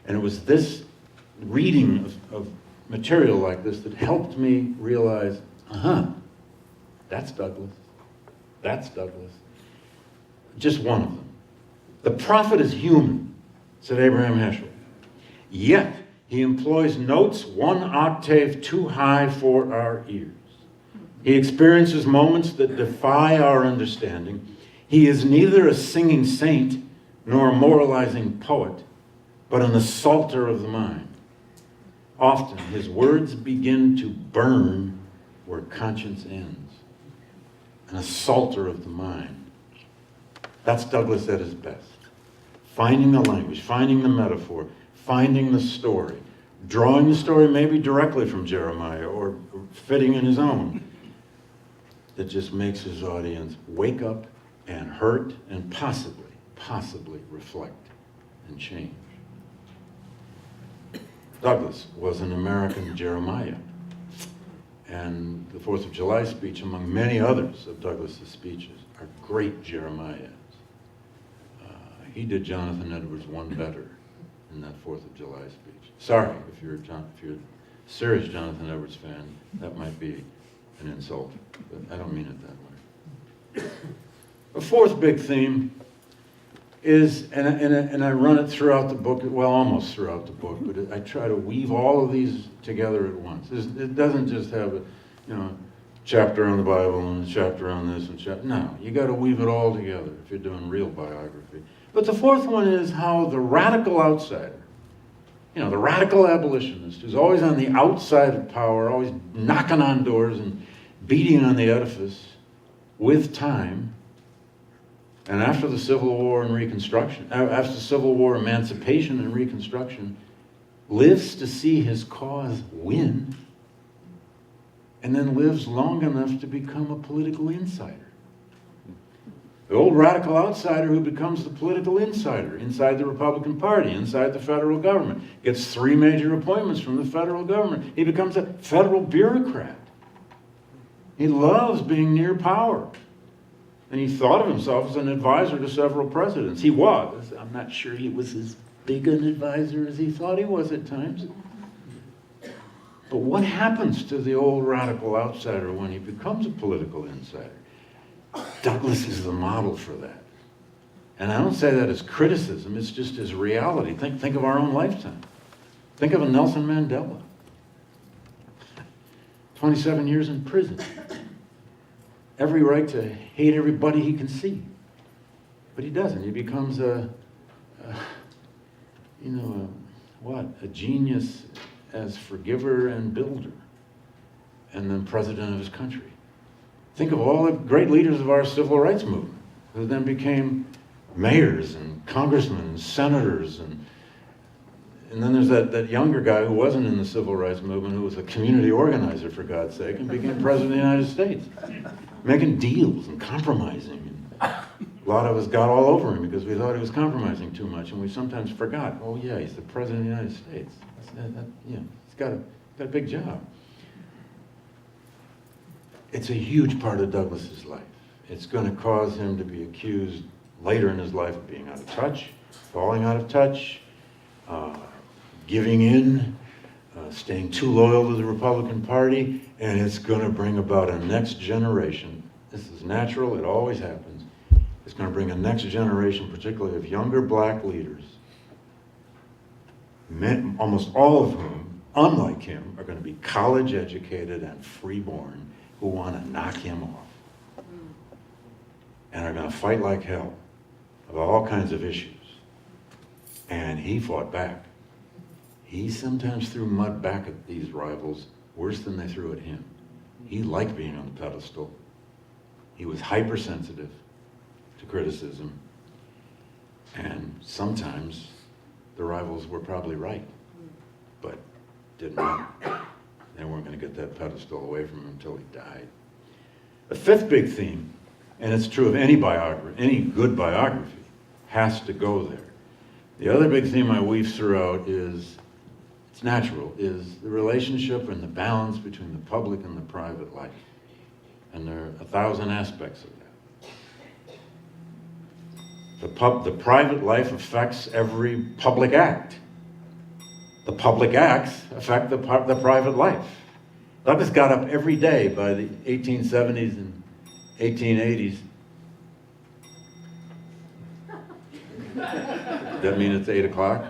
And it was this reading of material like this that helped me realize, that's Douglass. That's Douglass. Just one of them. The prophet is human, said Abraham Heschel. Yet he employs notes 1 octave too high for our ears. He experiences moments that defy our understanding. He is neither a singing saint nor a moralizing poet, but an assaulter of the mind. Often his words begin to burn where conscience ends. An assaulter of the mind. That's Douglass at his best. Finding the language, finding the metaphor, finding the story, drawing the story maybe directly from Jeremiah or fitting in his own, that just makes his audience wake up and hurt and possibly reflect and change. Douglass was an American Jeremiah. And the 4th of July speech, among many others of Douglass's speeches, are great Jeremiahs. He did Jonathan Edwards one better in that 4th of July speech. Sorry, if you're a serious Jonathan Edwards fan, that might be an insult, but I don't mean it that way. The 4th big theme is, and I run it throughout the book, well, almost throughout the book, but I try to weave all of these together at once. It doesn't just have a, chapter on the Bible and a chapter on this and chapter. No, you got to weave it all together if you're doing real biography. But the 4th one is how the radical outsider, the radical abolitionist who's always on the outside of power, always knocking on doors and beating on the edifice, with time, and after the Civil War and Reconstruction, after the Civil War emancipation and Reconstruction, lives to see his cause win and then lives long enough to become a political insider. The old radical outsider who becomes the political insider inside the Republican Party, inside the federal government, gets 3 major appointments from the federal government. He becomes a federal bureaucrat. He loves being near power. And he thought of himself as an advisor to several presidents. He was. I'm not sure he was as big an advisor as he thought he was at times. But what happens to the old radical outsider when he becomes a political insider? Douglass is the model for that. And I don't say that as criticism, it's just as reality. Think of our own lifetime. Think of a Nelson Mandela. 27 years in prison. Every right to hate everybody he can see. But he doesn't. He becomes a genius as forgiver and builder. And then president of his country. Think of all the great leaders of our civil rights movement who then became mayors and congressmen and senators. And then there's that younger guy who wasn't in the civil rights movement, who was a community organizer, for God's sake, and became president of the United States. Making deals and compromising. And a lot of us got all over him because we thought he was compromising too much, and we sometimes forgot, oh yeah, he's the president of the United States. He's got a big job. It's a huge part of Douglass's life. It's going to cause him to be accused later in his life of being out of touch, falling out of touch, giving in, staying too loyal to the Republican Party, and it's going to bring about a next generation. This is natural, it always happens. It's going to bring a next generation, particularly of younger black leaders, almost all of whom, unlike him, are going to be college educated and freeborn, who want to knock him off and are going to fight like hell about all kinds of issues. And he fought back. He sometimes threw mud back at these rivals worse than they threw at him. He liked being on the pedestal. He was hypersensitive to criticism. And sometimes the rivals were probably right, but didn't matter. They weren't going to get that pedestal away from him until he died. The 5th big theme, and it's true of any biography, any good biography, has to go there. The other big theme I weave throughout is, it's natural, is the relationship and the balance between the public and the private life. And there are 1,000 aspects of that. The private life affects every public act. The public acts affect the private life. Douglass got up every day by the 1870s and 1880s. That mean it's 8 o'clock?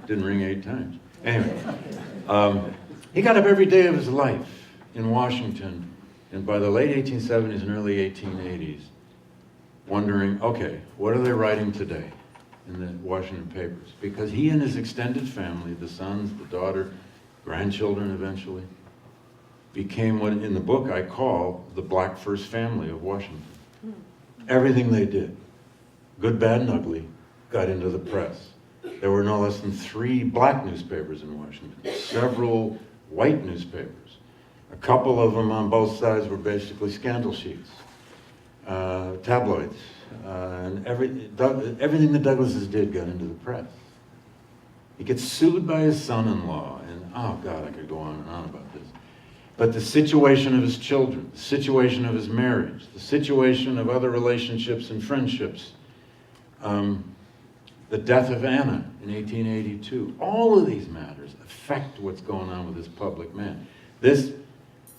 Didn't ring 8 times. Anyway, he got up every day of his life in Washington, and by the late 1870s and early 1880s, wondering, okay, what are they writing today in the Washington papers? Because he and his extended family, the sons, the daughter, grandchildren eventually, became what in the book I call the Black First Family of Washington. Everything they did, good, bad, and ugly, got into the press. There were no less than 3 black newspapers in Washington, several white newspapers. A couple of them on both sides were basically scandal sheets, tabloids, and everything that Douglas's did got into the press. He gets sued by his son-in-law, and oh God, I could go on and on about this. But the situation of his children, the situation of his marriage, the situation of other relationships and friendships, the death of Anna in 1882, all of these matters affect what's going on with this public man. This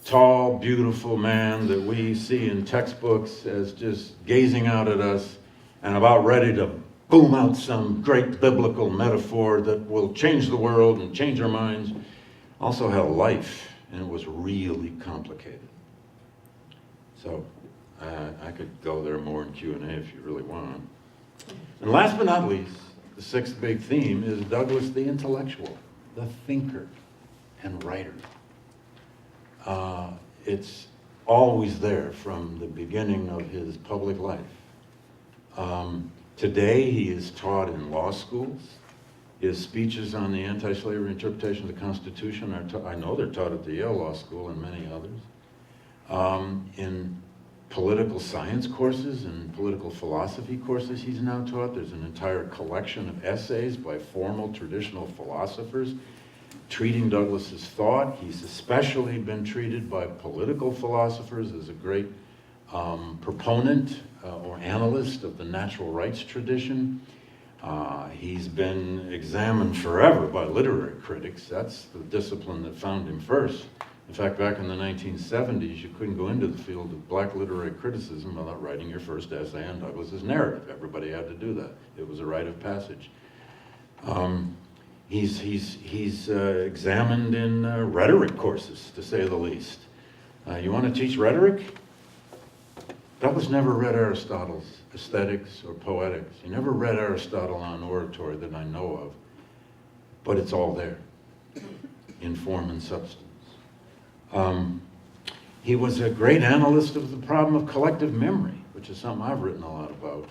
tall, beautiful man that we see in textbooks as just gazing out at us and about ready to boom out some great biblical metaphor that will change the world and change our minds, also had a life, and it was really complicated. So I could go there more in Q&A if you really want. And last but not least, the 6th big theme is Douglass the intellectual, the thinker and writer. It's always there from the beginning of his public life. Today he is taught in law schools. His speeches on the anti-slavery interpretation of the Constitution I know they're taught at the Yale Law School and many others. In political science courses and political philosophy courses he's now taught, there's an entire collection of essays by formal traditional philosophers treating Douglass's thought. He's especially been treated by political philosophers as a great proponent or analyst of the natural rights tradition. He's been examined forever by literary critics. That's the discipline that found him first. In fact, back in the 1970s, you couldn't go into the field of black literary criticism without writing your first essay on Douglass's narrative. Everybody had to do that. It was a rite of passage. He's examined in rhetoric courses, to say the least. You want to teach rhetoric? Douglass never read Aristotle's Aesthetics or Poetics. He never read Aristotle on oratory that I know of, but it's all there in form and substance. He was a great analyst of the problem of collective memory, which is something I've written a lot about.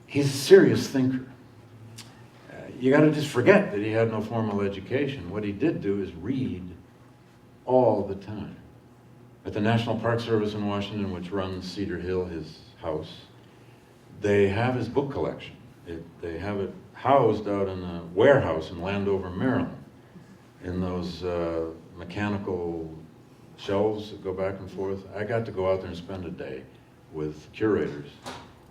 He's a serious thinker. You got to just forget that he had no formal education. What he did do is read all the time. At the National Park Service in Washington, which runs Cedar Hill, his house, they have his book collection. They have it housed out in a warehouse in Landover, Maryland, in those mechanical shelves that go back and forth. I got to go out there and spend a day with curators.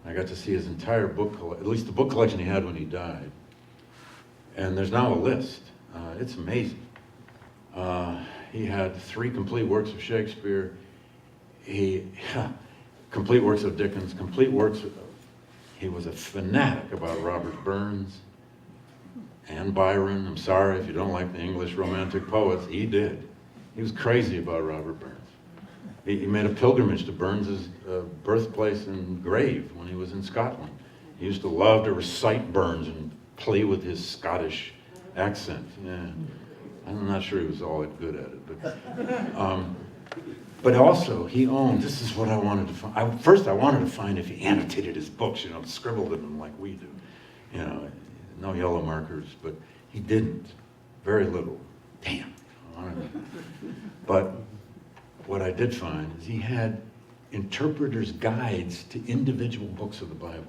I got to see his entire book collection, at least the book collection he had when he died. And there's now a list. It's amazing. He had 3 complete works of Shakespeare, complete works of Dickens, he was a fanatic about Robert Burns and Byron. I'm sorry if you don't like the English romantic poets, he did. He was crazy about Robert Burns. He made a pilgrimage to Burns's birthplace and grave when he was in Scotland. He used to love to recite Burns and play with his Scottish accent. Yeah. I'm not sure he was all that good at it, but also he owned, this is what I wanted to find. First I wanted to find if he annotated his books, scribbled in them like we do. No yellow markers, but he didn't. Very little. Damn. But what I did find is he had interpreters' guides to individual books of the Bible.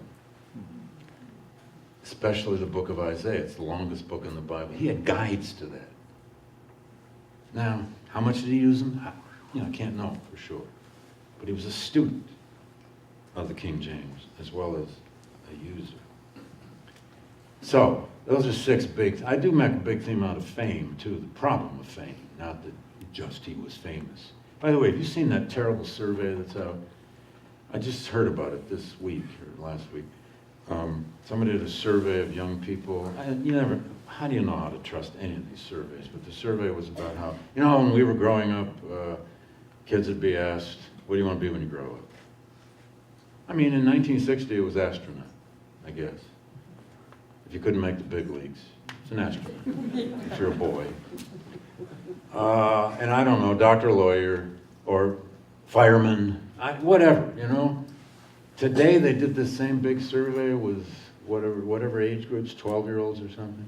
Especially the book of Isaiah. It's the longest book in the Bible. He had guides to that. Now, how much did he use them? I can't know for sure. But he was a student of the King James as well as a user. So, those are 6 big, I do make a big theme out of fame too, the problem of fame, not that just he was famous. By the way, have you seen that terrible survey that's out? I just heard about it this week or last week. Somebody did a survey of young people. How do you know how to trust any of these surveys? But the survey was about how, when we were growing up, kids would be asked, what do you want to be when you grow up? I mean, in 1960, it was astronaut, I guess. If you couldn't make the big leagues, it's an astronaut, if you're a boy. And I don't know, doctor, lawyer, or fireman, whatever, Today, they did the same big survey with whatever age groups, 12-year-olds or something.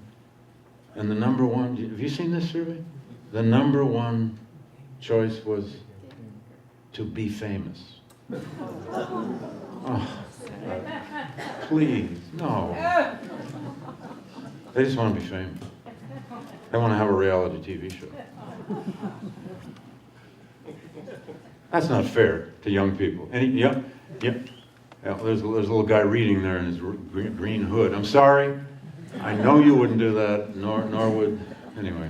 And the number one, have you seen this survey? The number one choice was to be famous. Oh, please, no. They just want to be famous. They want to have a reality TV show. That's not fair to young people. Yep. There's a little guy reading there in his green hood. I'm sorry. I know you wouldn't do that, nor would, anyway.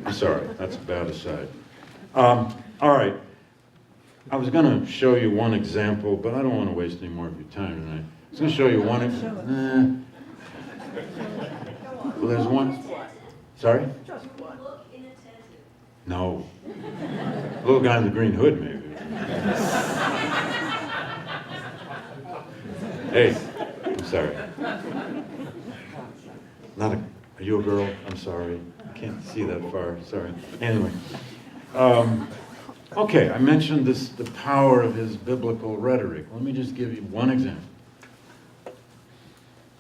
I'm sorry, that's a bad aside. All right, I was going to show you one example, but I don't want to waste any more of your time tonight. I was going to show you one example. Well, there's one. Sorry? Just one. No. The little guy in the green hood, maybe. Hey, I'm sorry. Are you a girl? I'm sorry. I can't see that far. Sorry. Anyway. Okay, I mentioned the power of his biblical rhetoric. Let me just give you one example.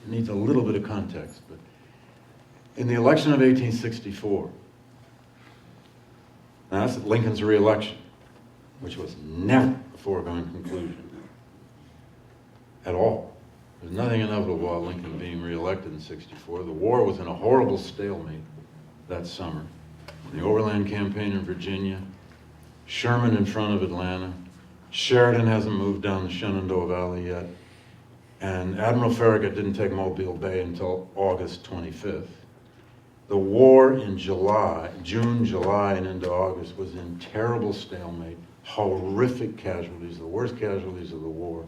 It needs a little bit of context. But in the election of 1864, now that's Lincoln's re-election, which was never a foregone conclusion at all. There's nothing inevitable about Lincoln being re-elected in 64. The war was in a horrible stalemate that summer. The Overland Campaign in Virginia, Sherman in front of Atlanta, Sheridan hasn't moved down the Shenandoah Valley yet, and Admiral Farragut didn't take Mobile Bay until August 25th. The war in June, July, and into August was in terrible stalemate, horrific casualties, the worst casualties of the war.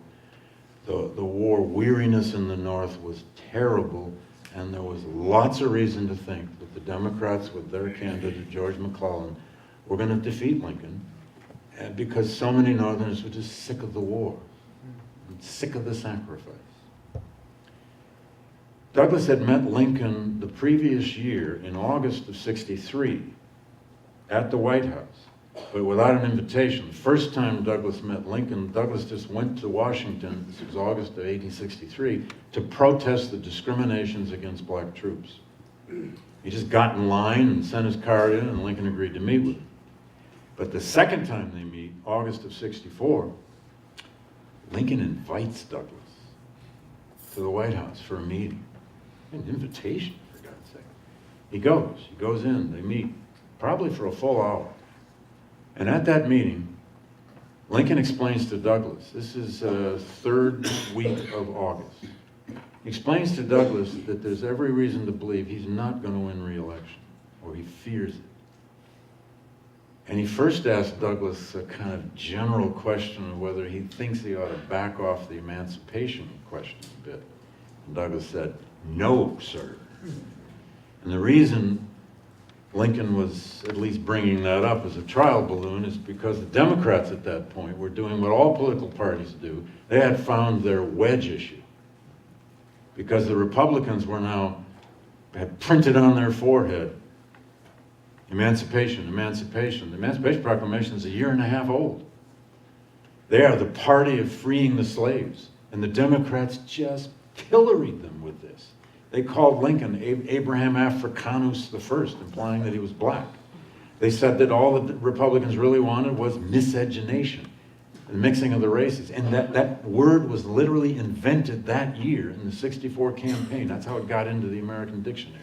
The war weariness in the North was terrible, and there was lots of reason to think that the Democrats, with their candidate George McClellan, were going to defeat Lincoln, because so many Northerners were just sick of the war, and sick of the sacrifice. Douglass had met Lincoln the previous year in August of '63 at the White House, but without an invitation. The first time Douglass met Lincoln, Douglass just went to Washington, this was August of 1863, to protest the discriminations against black troops. He just got in line and sent his card in, and Lincoln agreed to meet with him. But the second time they meet, August of '64, Lincoln invites Douglass to the White House for a meeting. An invitation, for God's sake. He goes in, they meet, probably for a full hour. And at that meeting, Lincoln explains to Douglass, this is third week of August, he explains to Douglass that there's every reason to believe he's not going to win re-election, or he fears it. And he first asked Douglass a kind of general question of whether he thinks he ought to back off the emancipation question a bit. And Douglass said, "No, sir." And the reason Lincoln was at least bringing that up as a trial balloon is because the Democrats at that point were doing what all political parties do. They had found their wedge issue. Because the Republicans had printed on their forehead, emancipation, emancipation. The Emancipation Proclamation is a year and a half old. They are the party of freeing the slaves. And the Democrats just pilloried them with this. They called Lincoln Abraham Africanus I, implying that he was black. They said that all the Republicans really wanted was miscegenation, the mixing of the races. And that word was literally invented that year in the '64 campaign. That's how it got into the American dictionary.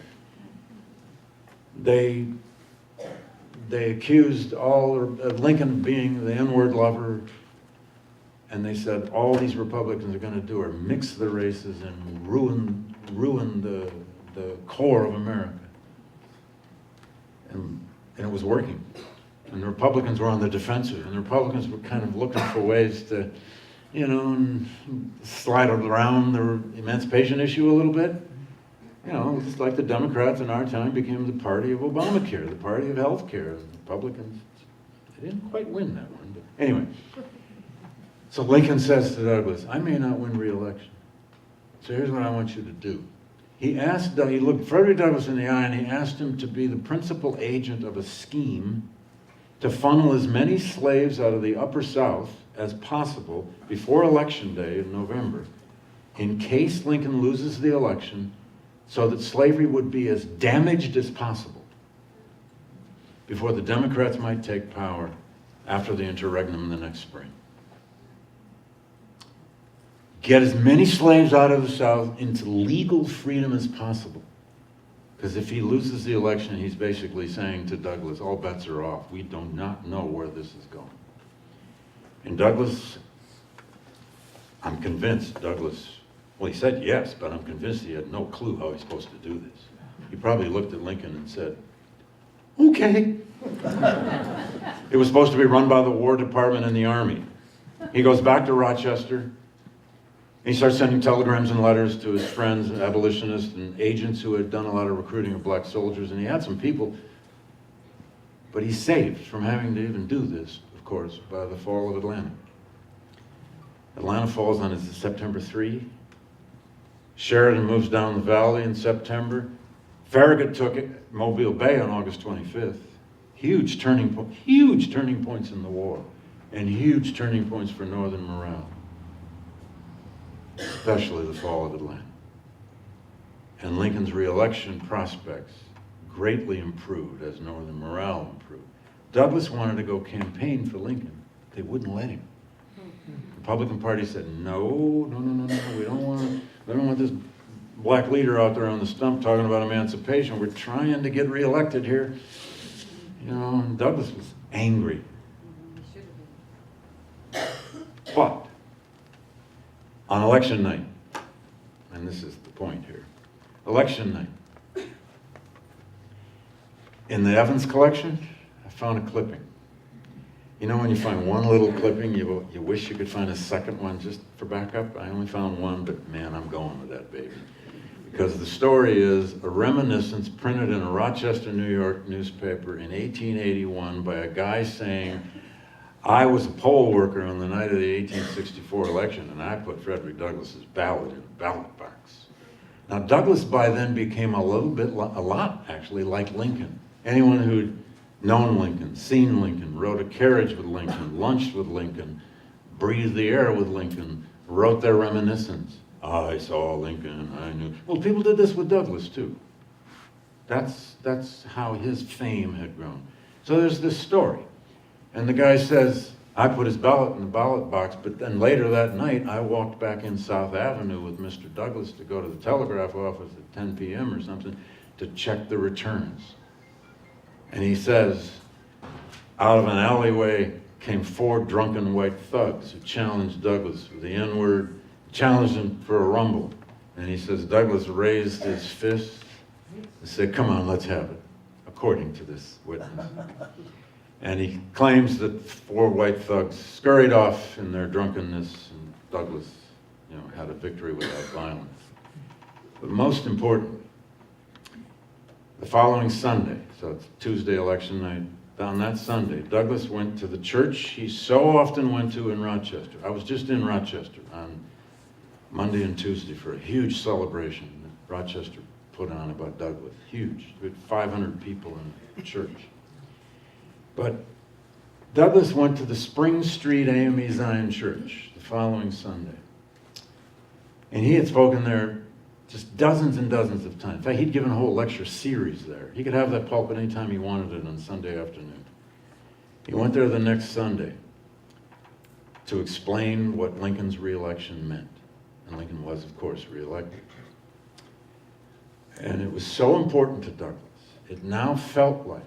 They accused Lincoln of being the N-word lover, and they said all these Republicans are going to do are mix the races and ruin the core of America. And it was working. And the Republicans were on the defensive, and the Republicans were kind of looking for ways to, slide around the emancipation issue a little bit. Just like the Democrats in our time became the party of Obamacare, the party of health care. The Republicans, they didn't quite win that one, but anyway. So Lincoln says to Douglass, "I may not win re-election. So here's what I want you to do." He looked Frederick Douglass in the eye, and he asked him to be the principal agent of a scheme to funnel as many slaves out of the Upper South as possible before Election Day in November, in case Lincoln loses the election, so that slavery would be as damaged as possible before the Democrats might take power after the interregnum the next spring. Get as many slaves out of the South into legal freedom as possible. Because if he loses the election, he's basically saying to Douglass, all bets are off. We do not know where this is going. And Douglass, I'm convinced well, he said yes, but I'm convinced he had no clue how he's supposed to do this. He probably looked at Lincoln and said, okay. It was supposed to be run by the War Department and the Army. He goes back to Rochester. He starts sending telegrams and letters to his friends, abolitionists, and agents who had done a lot of recruiting of black soldiers, and he had some people, but he's saved from having to even do this, of course, by the fall of Atlanta. Atlanta falls on September 3. Sheridan moves down the valley in September. Farragut took Mobile Bay on August 25th. Huge turning points in the war, and huge turning points for Northern morale. Especially the fall of Atlanta. and Lincoln's reelection prospects greatly improved as Northern morale improved. Douglass wanted to go campaign for Lincoln. They wouldn't let him. The Republican Party said, no, we don't want this black leader out there on the stump talking about emancipation. We're trying to get reelected here. You know, and Douglass was angry. But on election night, and this is the point here, election night, in the Evans collection, I found a clipping. You know when you find one little clipping, you wish you could find a second one just for backup? I only found one, but man, I'm going with that baby. Because the story is a reminiscence printed in a Rochester, New York newspaper in 1881 by a guy saying, I was a poll worker on the night of the 1864 election, and I put Frederick Douglass's ballot in a ballot box. Now, Douglass by then became a lot actually, like Lincoln. Anyone who'd known Lincoln, seen Lincoln, rode a carriage with Lincoln, lunched with Lincoln, breathed the air with Lincoln, wrote their reminiscence. I saw Lincoln, I knew. Well, people did this with Douglass, too. That's how his fame had grown. So there's this story. And the guy says, I put his ballot in the ballot box, but then later that night, I walked back in South Avenue with Mr. Douglass to go to the telegraph office at 10 p.m. or something to check the returns. And he says, out of an alleyway came 4 drunken white thugs who challenged Douglass with the N-word, challenged him for a rumble. And he says, Douglass raised his fist and said, come on, let's have it, according to this witness. And he claims that 4 white thugs scurried off in their drunkenness, and Douglass, had a victory without violence. But most important, the following Sunday, so it's Tuesday election night, on that Sunday, Douglass went to the church he so often went to in Rochester. I was just in Rochester on Monday and Tuesday for a huge celebration that Rochester put on about Douglass. Huge. We had 500 people in the church. But Douglass went to the Spring Street AME Zion Church the following Sunday. And he had spoken there just dozens and dozens of times. In fact, he'd given a whole lecture series there. He could have that pulpit anytime he wanted it on Sunday afternoon. He went there the next Sunday to explain what Lincoln's reelection meant. And Lincoln was, of course, reelected. And it was so important to Douglass. It now felt like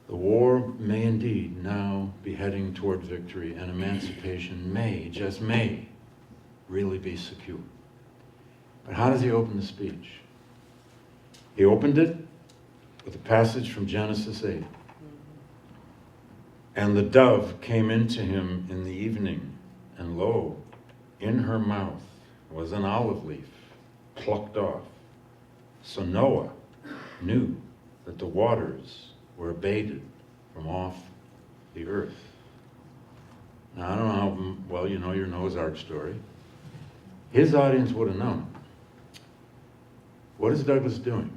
the war may indeed now be heading toward victory, and emancipation may, just may, really be secure. But how does he open the speech? He opened it with a passage from Genesis 8. And the dove came into him in the evening, and lo, in her mouth was an olive leaf plucked off. So Noah knew that the waters were abated from off the earth. Now, I don't know how well you know your Noah's Ark story. His audience would have known. What is Douglass doing?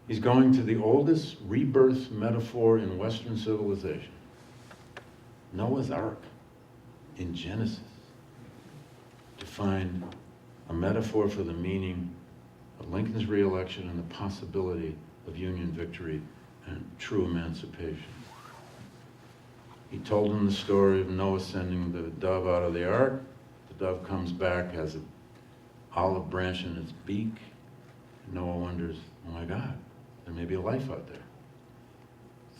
He's going to the oldest rebirth metaphor in Western civilization, Noah's Ark in Genesis, to find a metaphor for the meaning of Lincoln's reelection and the possibility of Union victory and true emancipation. He told him the story of Noah sending the dove out of the ark. The dove comes back, has an olive branch in its beak. Noah wonders, oh my God, there may be a life out there.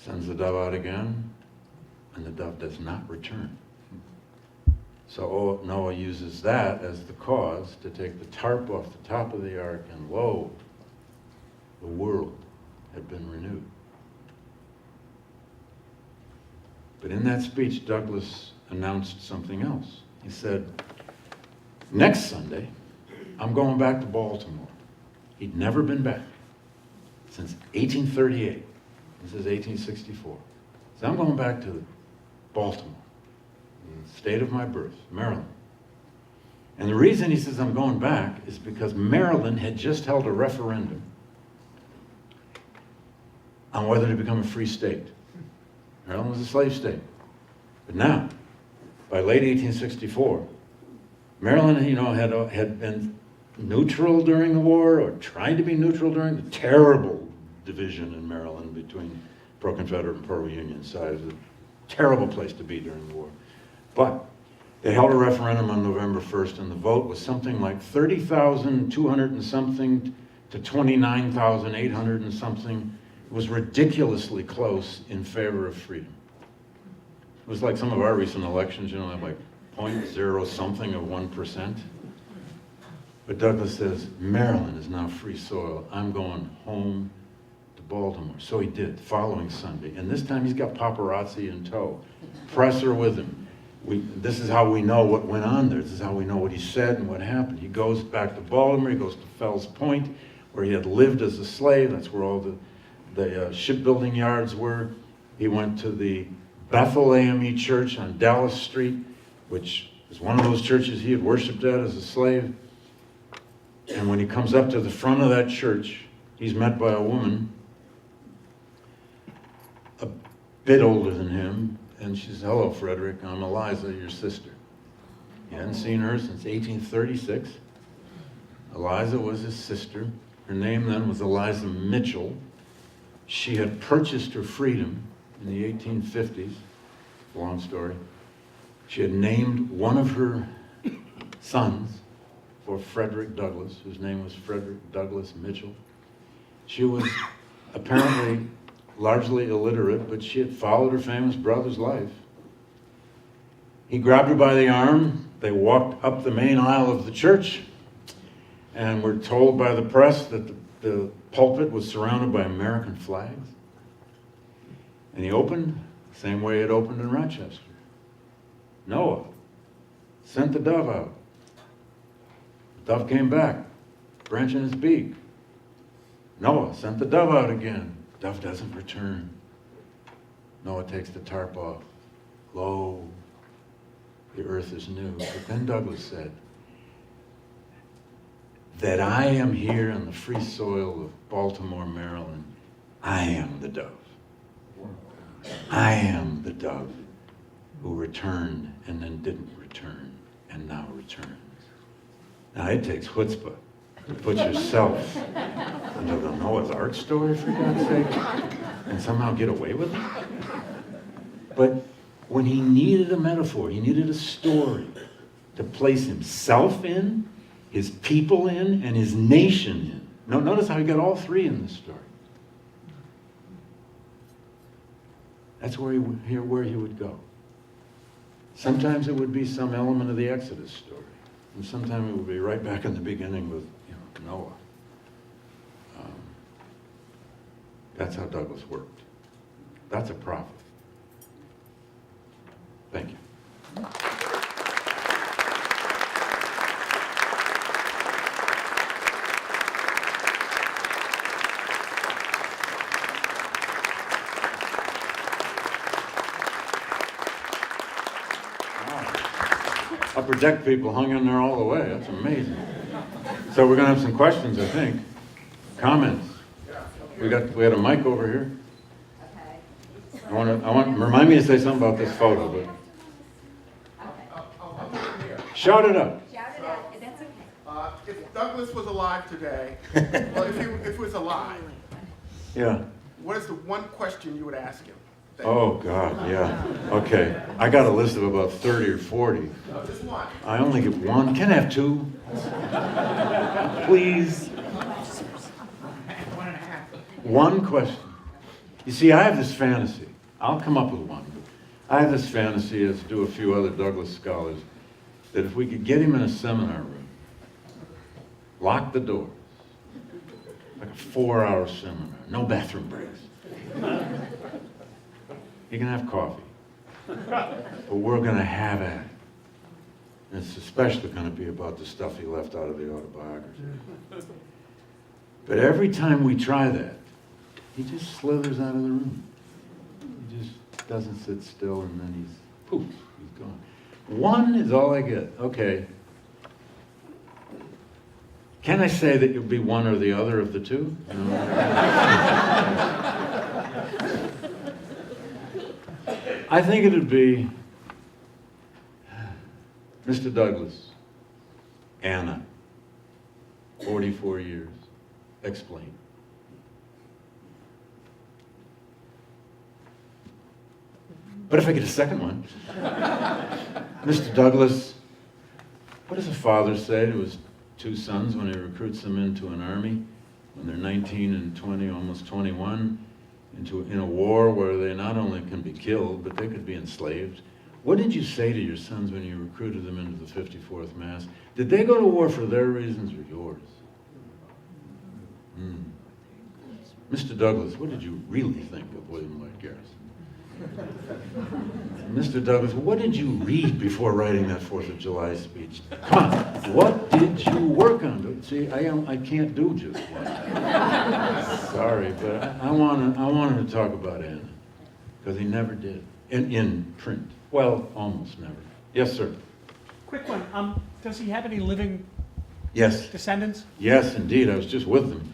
Sends the dove out again, and the dove does not return. So Noah uses that as the cause to take the tarp off the top of the ark, and lo, the world had been renewed. But in that speech, Douglass announced something else. He said, next Sunday, I'm going back to Baltimore. He'd never been back since 1838. This is 1864. So I'm going back to Baltimore, the state of my birth, Maryland. And the reason he says I'm going back is because Maryland had just held a referendum on whether to become a free state. Maryland was a slave state. But now, by late 1864, Maryland, had been neutral during the war or tried to be neutral during the terrible division in Maryland between pro-Confederate and pro-Union sides. A terrible place to be during the war. But they held a referendum on November 1st, and the vote was something like 30,200 and something to 29,800 and something. It was ridiculously close in favor of freedom. It was like some of our recent elections, you know, like 0.0 something of 1%. But Douglass says, Maryland is now free soil. I'm going home to Baltimore. So he did, the following Sunday. And this time he's got paparazzi in tow. Press are with him. This is how we know what went on there. This is how we know what he said and what happened. He goes back to Baltimore. He goes to Fells Point, where he had lived as a slave. That's where all the shipbuilding yards were. He went to the Bethel AME Church on Dallas Street, which is one of those churches he had worshiped at as a slave. And when he comes up to the front of that church, he's met by a woman a bit older than him. And she says, hello, Frederick, I'm Eliza, your sister. He hadn't seen her since 1836. Eliza was his sister. Her name then was Eliza Mitchell. She had purchased her freedom in the 1850s. Long story. She had named one of her sons for Frederick Douglass, whose name was Frederick Douglass Mitchell. She was apparently largely illiterate, but she had followed her famous brother's life. He grabbed her by the arm. They walked up the main aisle of the church, and were told by the press that the pulpit was surrounded by American flags. And he opened the same way it opened in Rochester. Noah sent the dove out. The dove came back, branch in his beak. Noah sent the dove out again. Dove doesn't return. Noah takes the tarp off. Lo, the earth is new. But then Douglass said, that I am here on the free soil of Baltimore, Maryland, I am the dove. I am the dove who returned and then didn't return and now returns. Now it takes chutzpah to put yourself into the Noah's Ark story, for God's sake, and somehow get away with it. But when he needed a metaphor, he needed a story to place himself in, his people in, and his nation in. Notice how he got all three in this story. That's where he would go. Sometimes it would be some element of the Exodus story, and sometimes it would be right back in the beginning with Noah. That's how Douglass worked. That's a prophet. Thank you. Upper deck people hung in there all the way. That's amazing. So we're going to have some questions, I think. Comments. We had a mic over here. I want remind me to say something about this photo, but shout it up. Shout it out. That's okay. If Douglass was alive today, well, if he was alive, Yeah. what is the one question you would ask him? Oh God, yeah. Okay. I got a list of about 30 or 40. No, just one. I only get one. Can I have two? Please. One question. You see, I have this fantasy. I'll come up with one. I have this fantasy, as do a few other Douglass scholars, that if we could get him in a seminar room, lock the doors, like a 4-hour seminar, no bathroom breaks. You can have coffee, but we're going to have at it. And it's especially going to be about the stuff he left out of the autobiography. But every time we try that, he just slithers out of the room. He just doesn't sit still, and then he's gone. One is all I get. Okay. Can I say that you'll be one or the other of the two? I think it'd be Mr. Douglass, Anna, 44 years. Explain. But if I get a second one, Mr. Douglass, what does a father say to his two sons when he recruits them into an army when they're 19 and 20, almost 21, in a war where they not only can be killed, but they could be enslaved? What did you say to your sons when you recruited them into the 54th Mass? Did they go to war for their reasons or yours? Mr. Douglass, what did you really think of William Lloyd Garrison? Mr. Douglass, what did you read before writing that 4th of July speech? Come on, what did you work on? See, I can't do just one. Sorry, but I wanted to talk about Anna, because he never did, in print. Well, almost never. Yes, sir. Quick one. Does he have any living Yes. descendants? Yes, indeed. I was just with them.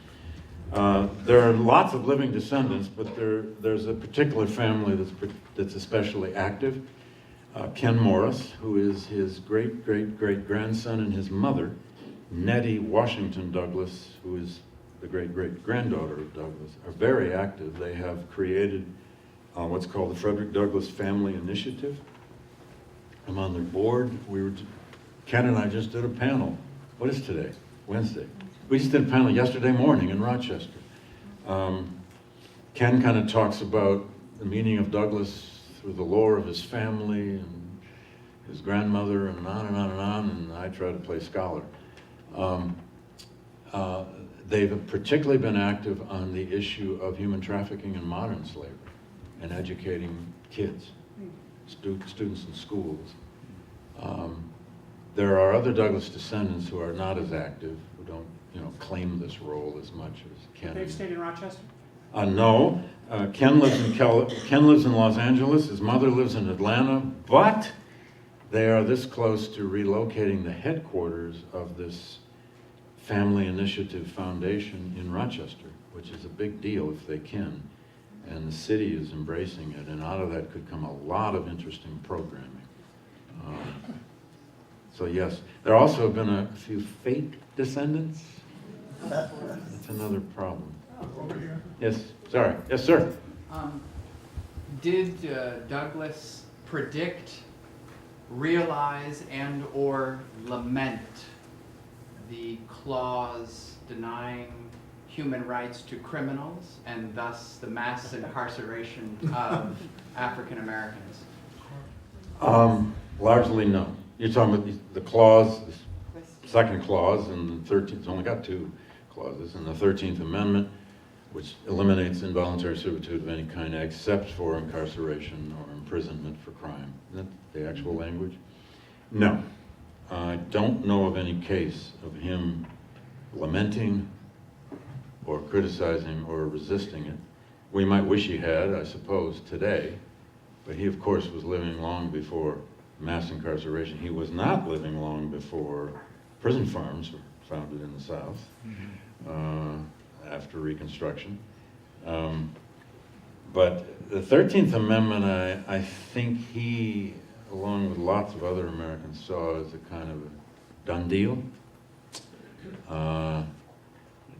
There are lots of living descendants, but there's a particular family that's especially active. Ken Morris, who is his great-great-great-grandson, and his mother, Nettie Washington Douglass, who is the great-great-granddaughter of Douglass, are very active. They have created what's called the Frederick Douglass Family Initiative. I'm on their board. Ken and I just did a panel. What is today? Wednesday. We just did a panel yesterday morning in Rochester. Ken kind of talks about the meaning of Douglass through the lore of his family and his grandmother and on and on and on, and I try to play scholar. They've particularly been active on the issue of human trafficking and modern slavery and educating kids, students in schools. There are other Douglass descendants who are not as active, who don't claim this role as much as Ken. They've stayed in Rochester? No. Ken lives in Los Angeles. His mother lives in Atlanta, but they are this close to relocating the headquarters of this Family Initiative Foundation in Rochester, which is a big deal if they can. And the city is embracing it, and out of that could come a lot of interesting programming. So yes, there also have been a few fake descendants. That's another problem. Yes, sorry. Yes, sir. Did Douglass predict, realize, and/or lament the clause denying human rights to criminals and thus the mass incarceration of African Americans? Largely no. You're talking about the clause, the second clause in the 13th, it's only got two clauses, in the 13th Amendment, which eliminates involuntary servitude of any kind except for incarceration or imprisonment for crime. Isn't that the actual language? No. I don't know of any case of him lamenting or criticizing or resisting it. We might wish he had, I suppose, today, but he, of course, was living long before mass incarceration. He was not living long before prison farms were founded in the South after Reconstruction. But the 13th Amendment, I think he, along with lots of other Americans, saw as a kind of a done deal.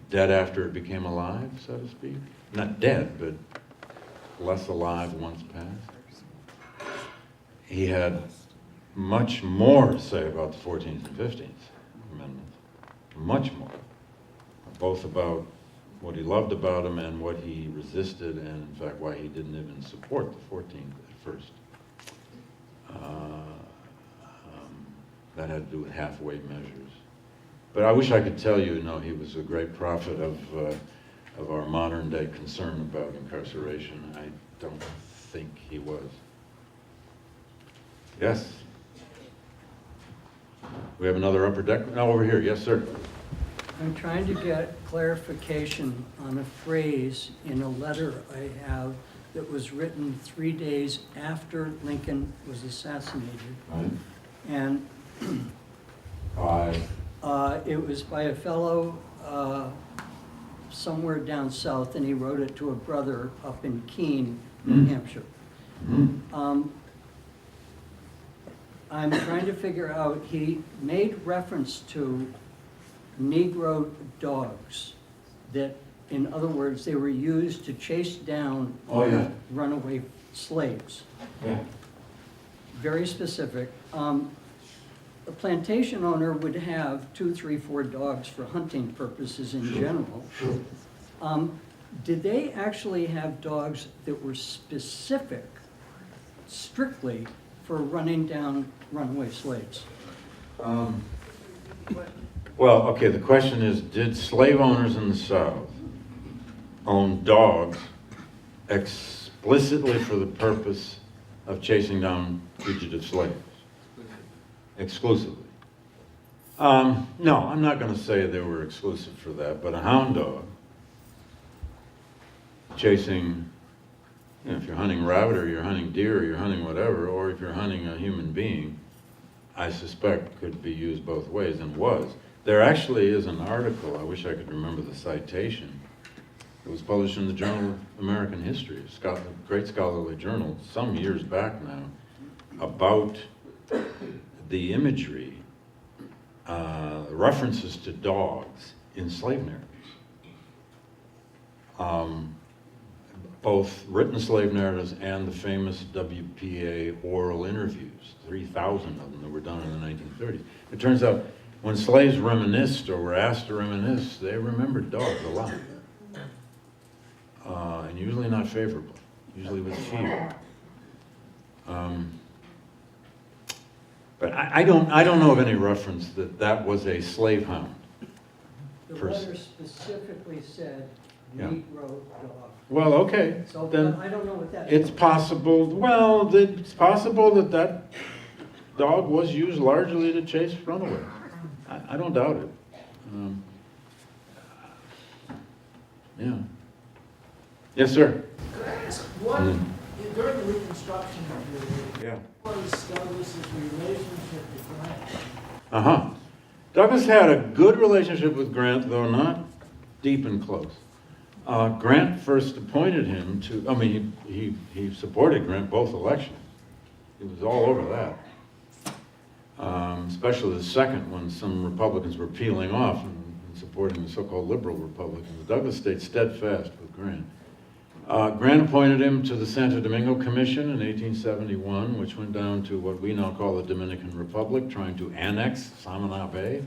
Dead after it became alive, so to speak. Not dead, but less alive once passed. He had much more to say about the 14th and 15th Amendments. Much more. Both about what he loved about them and what he resisted, and in fact why he didn't even support the 14th at first. That had to do with halfway measures. But I wish I could tell you, no, he was a great prophet of our modern day concern about incarceration. I don't think he was. Yes? We have another upper deck? No, over here. Yes, sir. I'm trying to get clarification on a phrase in a letter I have that was written 3 days after Lincoln was assassinated. Right. And it was by a fellow somewhere down south, and he wrote it to a brother up in Keene, New Hampshire. I'm trying to figure out, he made reference to Negro dogs that, in other words, they were used to chase down Oh, yeah. runaway slaves. Yeah. Very specific. A plantation owner would have 2, 3, 4 dogs for hunting purposes in general. Did they actually have dogs that were specific, strictly for running down runaway slaves? Well, okay, the question is, did slave owners in the South own dogs explicitly for the purpose of chasing down fugitive slaves? Exclusively. No, I'm not going to say they were exclusive for that, but a hound dog chasing, you know, if you're hunting rabbit or you're hunting deer or you're hunting whatever, or if you're hunting a human being, I suspect could be used both ways and was. There actually is an article, I wish I could remember the citation. It was published in the Journal of American History, a great scholarly journal, some years back now, about the imagery, references to dogs in slave narratives. Both written slave narratives and the famous WPA oral interviews, 3,000 of them that were done in the 1930s. It turns out when slaves reminisced or were asked to reminisce, they remembered dogs a lot. And usually not favorably, usually with fear. But I don't know of any reference that that was a slave hound. The Person. letter specifically said Yeah. Negro dog. Well, okay, So, then but I don't know what that it's possible, well, it's possible that that dog was used largely to chase runaways. I don't doubt it. Yeah. Yes, sir? Could I ask, what, during the Reconstruction period, Yeah. what was Douglass's relationship to Grant? Uh-huh. Douglass had a good relationship with Grant, though not deep and close. Grant first appointed him to, I mean, he supported Grant both elections. He was all over that. Especially the second, when some Republicans were peeling off and supporting the so-called liberal Republicans. Douglass stayed steadfast with Grant. Grant appointed him to the Santo Domingo Commission in 1871, which went down to what we now call the Dominican Republic, trying to annex Samana Bay.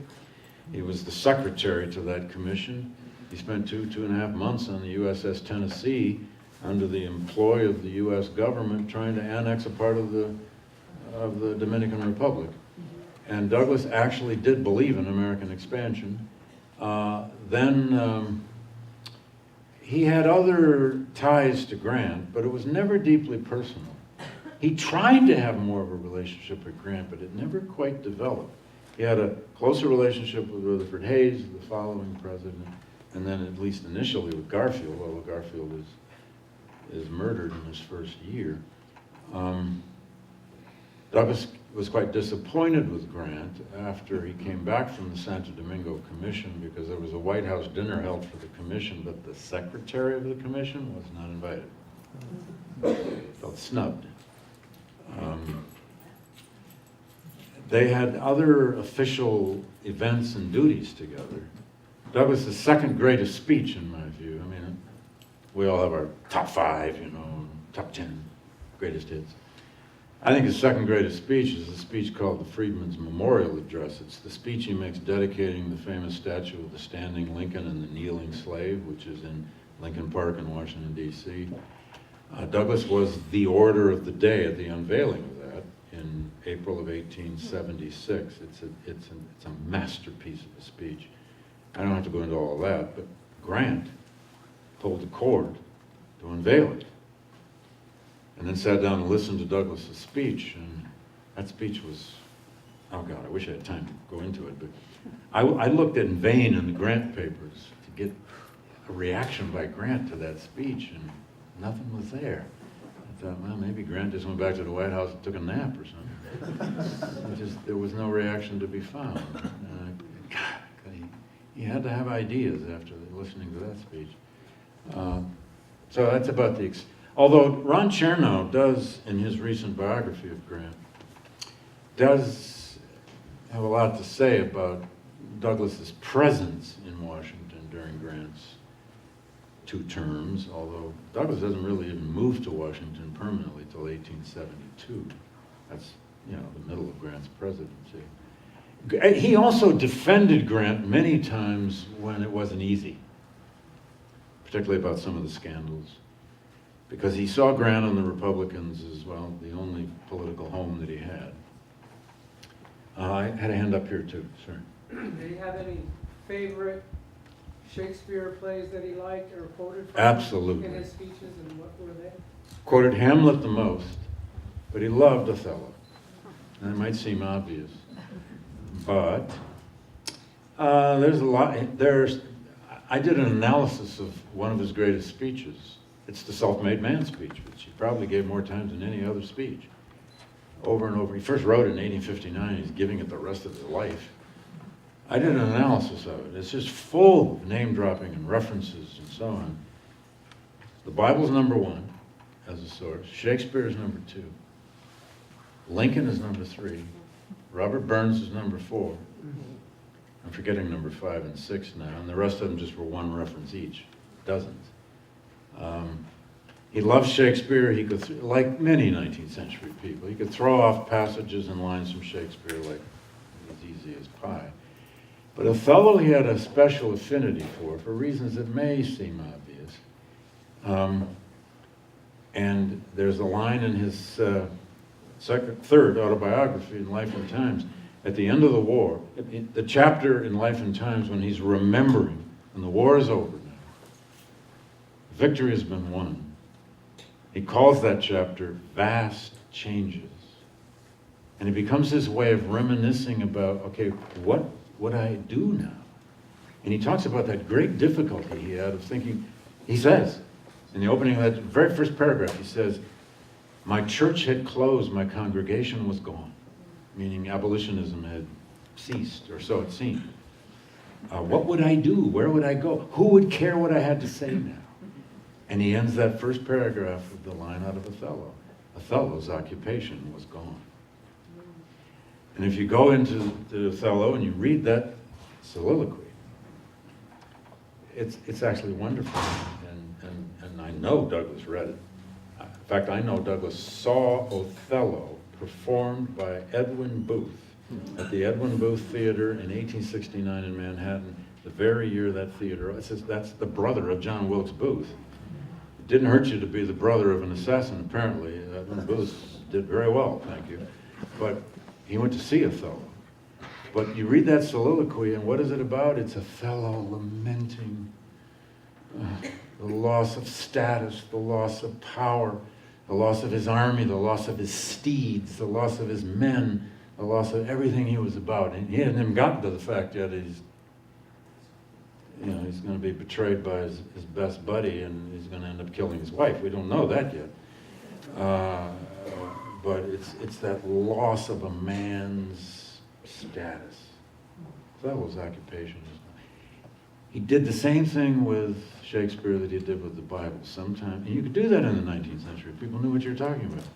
He was the secretary to that commission. He spent 2.5 months on the USS Tennessee under the employ of the U.S. government trying to annex a part of the Dominican Republic. And Douglass actually did believe in American expansion. Then he had other ties to Grant, but it was never deeply personal. He tried to have more of a relationship with Grant, but it never quite developed. He had a closer relationship with Rutherford Hayes, the following president, and then at least initially with Garfield, although Garfield is murdered in his first year. Douglass was quite disappointed with Grant after he came back from the Santo Domingo Commission, because there was a White House dinner held for the commission, but the secretary of the commission was not invited. Felt snubbed. They had other official events and duties together. Douglas' second greatest speech, in my view, I mean, we all have our top 5, you know, top 10 greatest hits. I think his second greatest speech is a speech called the Freedmen's Memorial Address. It's the speech he makes dedicating the famous statue of the standing Lincoln and the kneeling slave, which is in Lincoln Park in Washington, D.C. Douglass was the order of the day at the unveiling of that in April of 1876. It's a masterpiece of a speech. I don't have to go into all of that, but Grant pulled the cord to unveil it, and then sat down and listened to Douglas's speech, and that speech was, oh God, I wish I had time to go into it, but I looked in vain in the Grant papers to get a reaction by Grant to that speech, and nothing was there. I thought, well, maybe Grant just went back to the White House and took a nap or something. There was no reaction to be found. He had to have ideas after listening to that speech. So that's about the... Although Ron Chernow does, in his recent biography of Grant, does have a lot to say about Douglass's presence in Washington during Grant's 2 terms, although Douglass doesn't really even move to Washington permanently till 1872. That's, you know, the middle of Grant's presidency. He also defended Grant many times when it wasn't easy, particularly about some of the scandals, because he saw Grant and the Republicans as, well, the only political home that he had. I had a hand up here too, sir. Did he have any favorite Shakespeare plays that he liked or quoted from? Absolutely. In his speeches, and what were they? Quoted Hamlet the most, but he loved Othello. And it might seem obvious, but there's a lot. I did an analysis of one of his greatest speeches. It's the self-made man speech, which he probably gave more times than any other speech. Over and over. He first wrote it in 1859. He's giving it the rest of his life. I did an analysis of it. It's just full of name-dropping and references and so on. The Bible's number 1 as a source. Shakespeare is number 2. Lincoln is number 3. Robert Burns is number 4. I'm forgetting number 5 and 6 now, and the rest of them just were one reference each. Dozens. He loved Shakespeare. He could, like many 19th century people, he could throw off passages and lines from Shakespeare like as easy as pie. But Othello he had a special affinity for reasons that may seem obvious. And there's a line in his third autobiography, in Life and Times, at the end of the war, the chapter in Life and Times when he's remembering, and the war is over now, victory has been won. He calls that chapter Vast Changes. And it becomes his way of reminiscing about, okay, what would I do now? And he talks about that great difficulty he had of thinking, he says, in the opening of that very first paragraph, he says, my church had closed, my congregation was gone, meaning abolitionism had ceased, or so it seemed. What would I do? Where would I go? Who would care what I had to say now? And he ends that first paragraph with the line out of Othello. Othello's occupation was gone. And if you go into the Othello and you read that soliloquy, it's actually wonderful. And I know Douglass read it. In fact, I know Douglass saw Othello performed by Edwin Booth at the Edwin Booth Theater in 1869 in Manhattan, the very year that theater, it says that's the brother of John Wilkes Booth. It didn't hurt you to be the brother of an assassin, apparently. Edwin Booth did very well, thank you. But he went to see Othello. But you read that soliloquy, and what is it about? It's Othello lamenting the loss of status, the loss of power, the loss of his army, the loss of his steeds, the loss of his men, the loss of everything he was about. And he hadn't even gotten to the fact yet he's going to be betrayed by his best buddy, and he's going to end up killing his wife. We don't know that yet. But it's that loss of a man's status. Othello's occupation. He did the same thing with Shakespeare that he did with the Bible sometimes. And you could do that in the 19th century. People knew what you're talking about.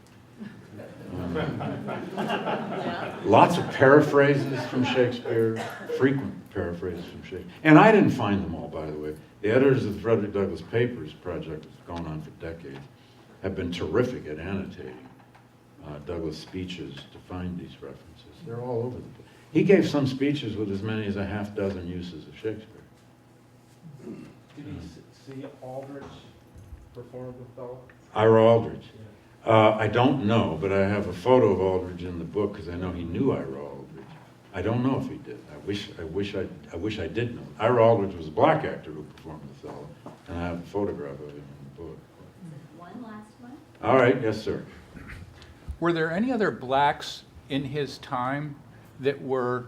Lots of paraphrases from Shakespeare, frequent paraphrases from Shakespeare. And I didn't find them all, by the way. The editors of the Frederick Douglass Papers project, that's gone on for decades, have been terrific at annotating Douglass speeches to find these references. They're all over the place. He gave some speeches with as many as a half dozen uses of Shakespeare. Did you see Aldrich perform with Othello? Ira Aldrich. I don't know, but I have a photo of Aldrich in the book because I know he knew Ira Aldrich. I don't know if he did. I wish I did know. Ira Aldrich was a black actor who performed with Othello, and I have a photograph of him in the book. One last one. All right, yes, sir. Were there any other blacks in his time that were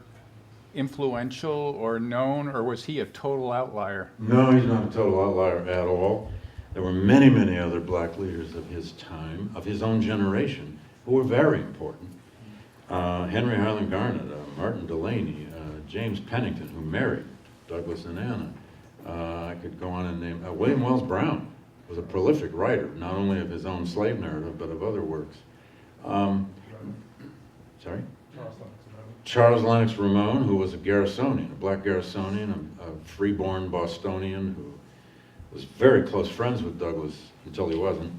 influential or known, or was he a total outlier? No, he's not a total outlier at all. There were many, many other black leaders of his time, of his own generation, who were very important. Henry Highland Garnet, Martin Delaney, James Pennington, who married Douglass and Anna. I could go on and name, William Wells Brown was a prolific writer, not only of his own slave narrative, but of other works. Sorry? Charles Lennox Ramon, who was a Garrisonian, a black Garrisonian, a freeborn Bostonian who was very close friends with Douglass until he wasn't.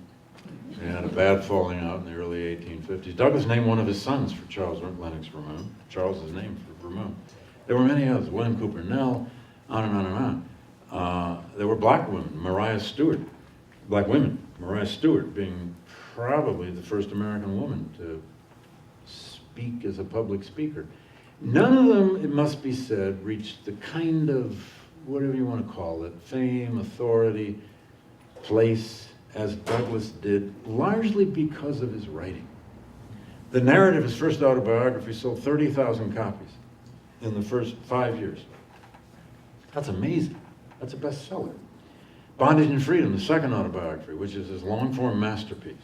They had a bad falling out in the early 1850s. Douglass named one of his sons for Charles Lennox Ramon. Charles is named for Ramon. There were many others, William Cooper Nell, on and on and on. There were black women, Mariah Stewart, black women, Mariah Stewart being probably the first American woman to speak as a public speaker. None of them, it must be said, reached the kind of, whatever you want to call it, fame, authority, place as Douglass did, largely because of his writing. The narrative, his first autobiography, sold 30,000 copies in the first 5 years. That's amazing. That's a bestseller. Bondage and Freedom, the second autobiography, which is his long-form masterpiece,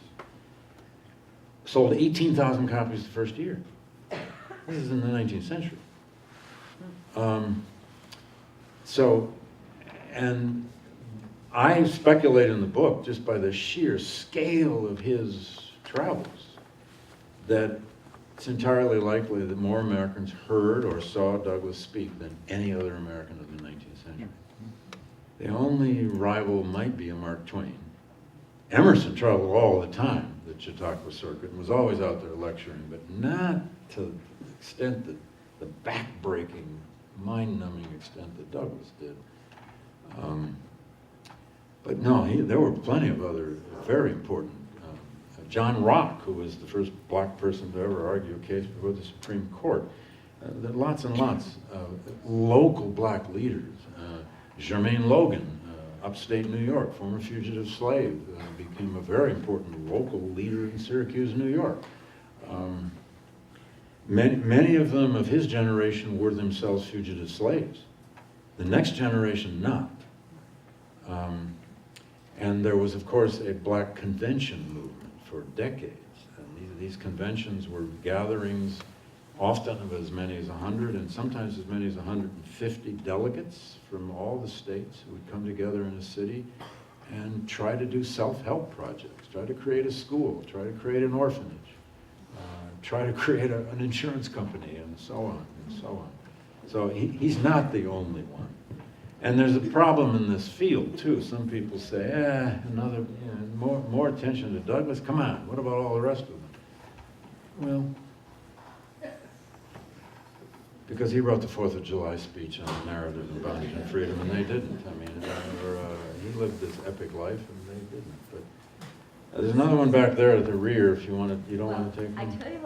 sold 18,000 copies the first year. This is in the 19th century. And I speculate in the book, just by the sheer scale of his travels, that it's entirely likely that more Americans heard or saw Douglass speak than any other American of the 19th century. The only rival might be a Mark Twain. Emerson traveled all the time, the Chautauqua Circuit, and was always out there lecturing, but not to the extent that the back-breaking, mind-numbing extent that Douglass did. But no, there were plenty of other very important. John Rock, who was the first black person to ever argue a case before the Supreme Court. Lots and lots of local black leaders. Jermaine Logan, upstate New York, former fugitive slave, became a very important local leader in Syracuse, New York. Many of them of his generation were themselves fugitive slaves. The next generation not. And there was, of course, a black convention movement for decades. And these conventions were gatherings, often of as many as 100 and sometimes as many as 150 delegates from all the states who would come together in a city and try to do self-help projects, try to create a school, try to create an orphanage, try to create an insurance company, and so on and so on. So he's not the only one. And there's a problem in this field, too. Some people say, more attention to Douglass. Come on, what about all the rest of them? Well, because he wrote the 4th of July speech on the narrative of bondage and freedom, and they didn't. I mean, he lived this epic life, and they didn't. But there's another one back there at the rear if you want to, you don't want to take one? I tell you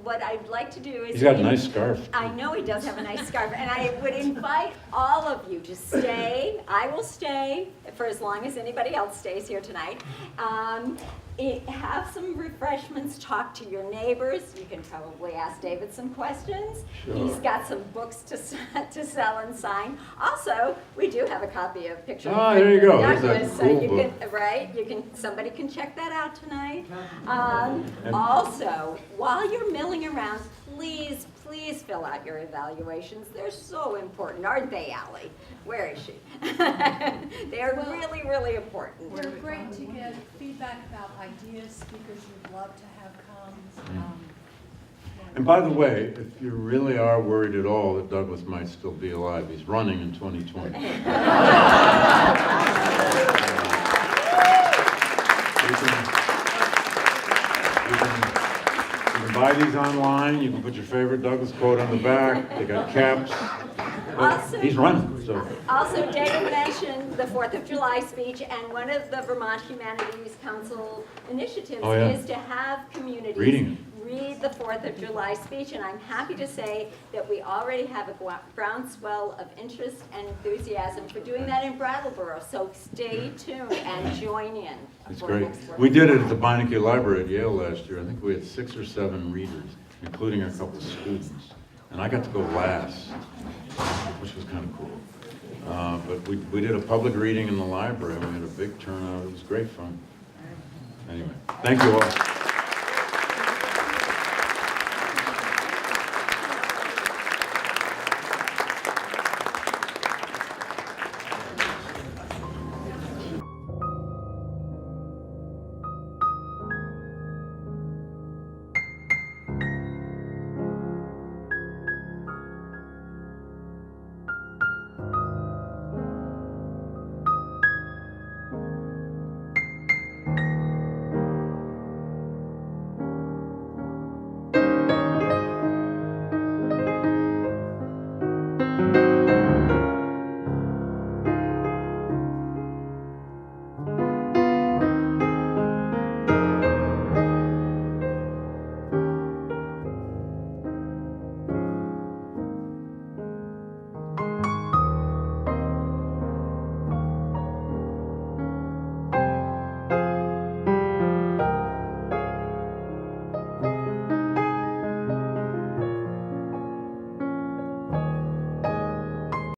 what I'd like to do is... He's got a nice scarf. I know he does have a nice scarf, and I would invite all of you to stay. I will stay for as long as anybody else stays here tonight. Have some refreshments, talk to your neighbors. You can probably ask David some questions. Sure. He's got some books to sell and sign. Also, we do have a copy of Picture of there you go. Douglass, There's that so cool you book. can, right? Somebody can check that out tonight. Also, while you're milling around, please fill out your evaluations. They're so important, aren't they, Allie? Where is she? They're really, really important. They're great to get feedback about ideas, speakers you'd love to have come. And by the way, if you really are worried at all that Douglass might still be alive, he's running in 2020. You can buy these online. You can put your favorite Douglass quote on the back. They got caps. Also, he's running. So. Also, David mentioned the 4th of July speech, and one of the Vermont Humanities Council initiatives is to have communities read the 4th of July speech, and I'm happy to say that we already have a groundswell of interest and enthusiasm for doing that in Brattleboro, so stay tuned and join in. It's great. We did it at the Beinecke Library at Yale last year. I think we had 6 or 7 readers, including a couple of students. And I got to go last, which was kind of cool. But we did a public reading in the library, and we had a big turnout. It was great fun. Anyway, thank you all.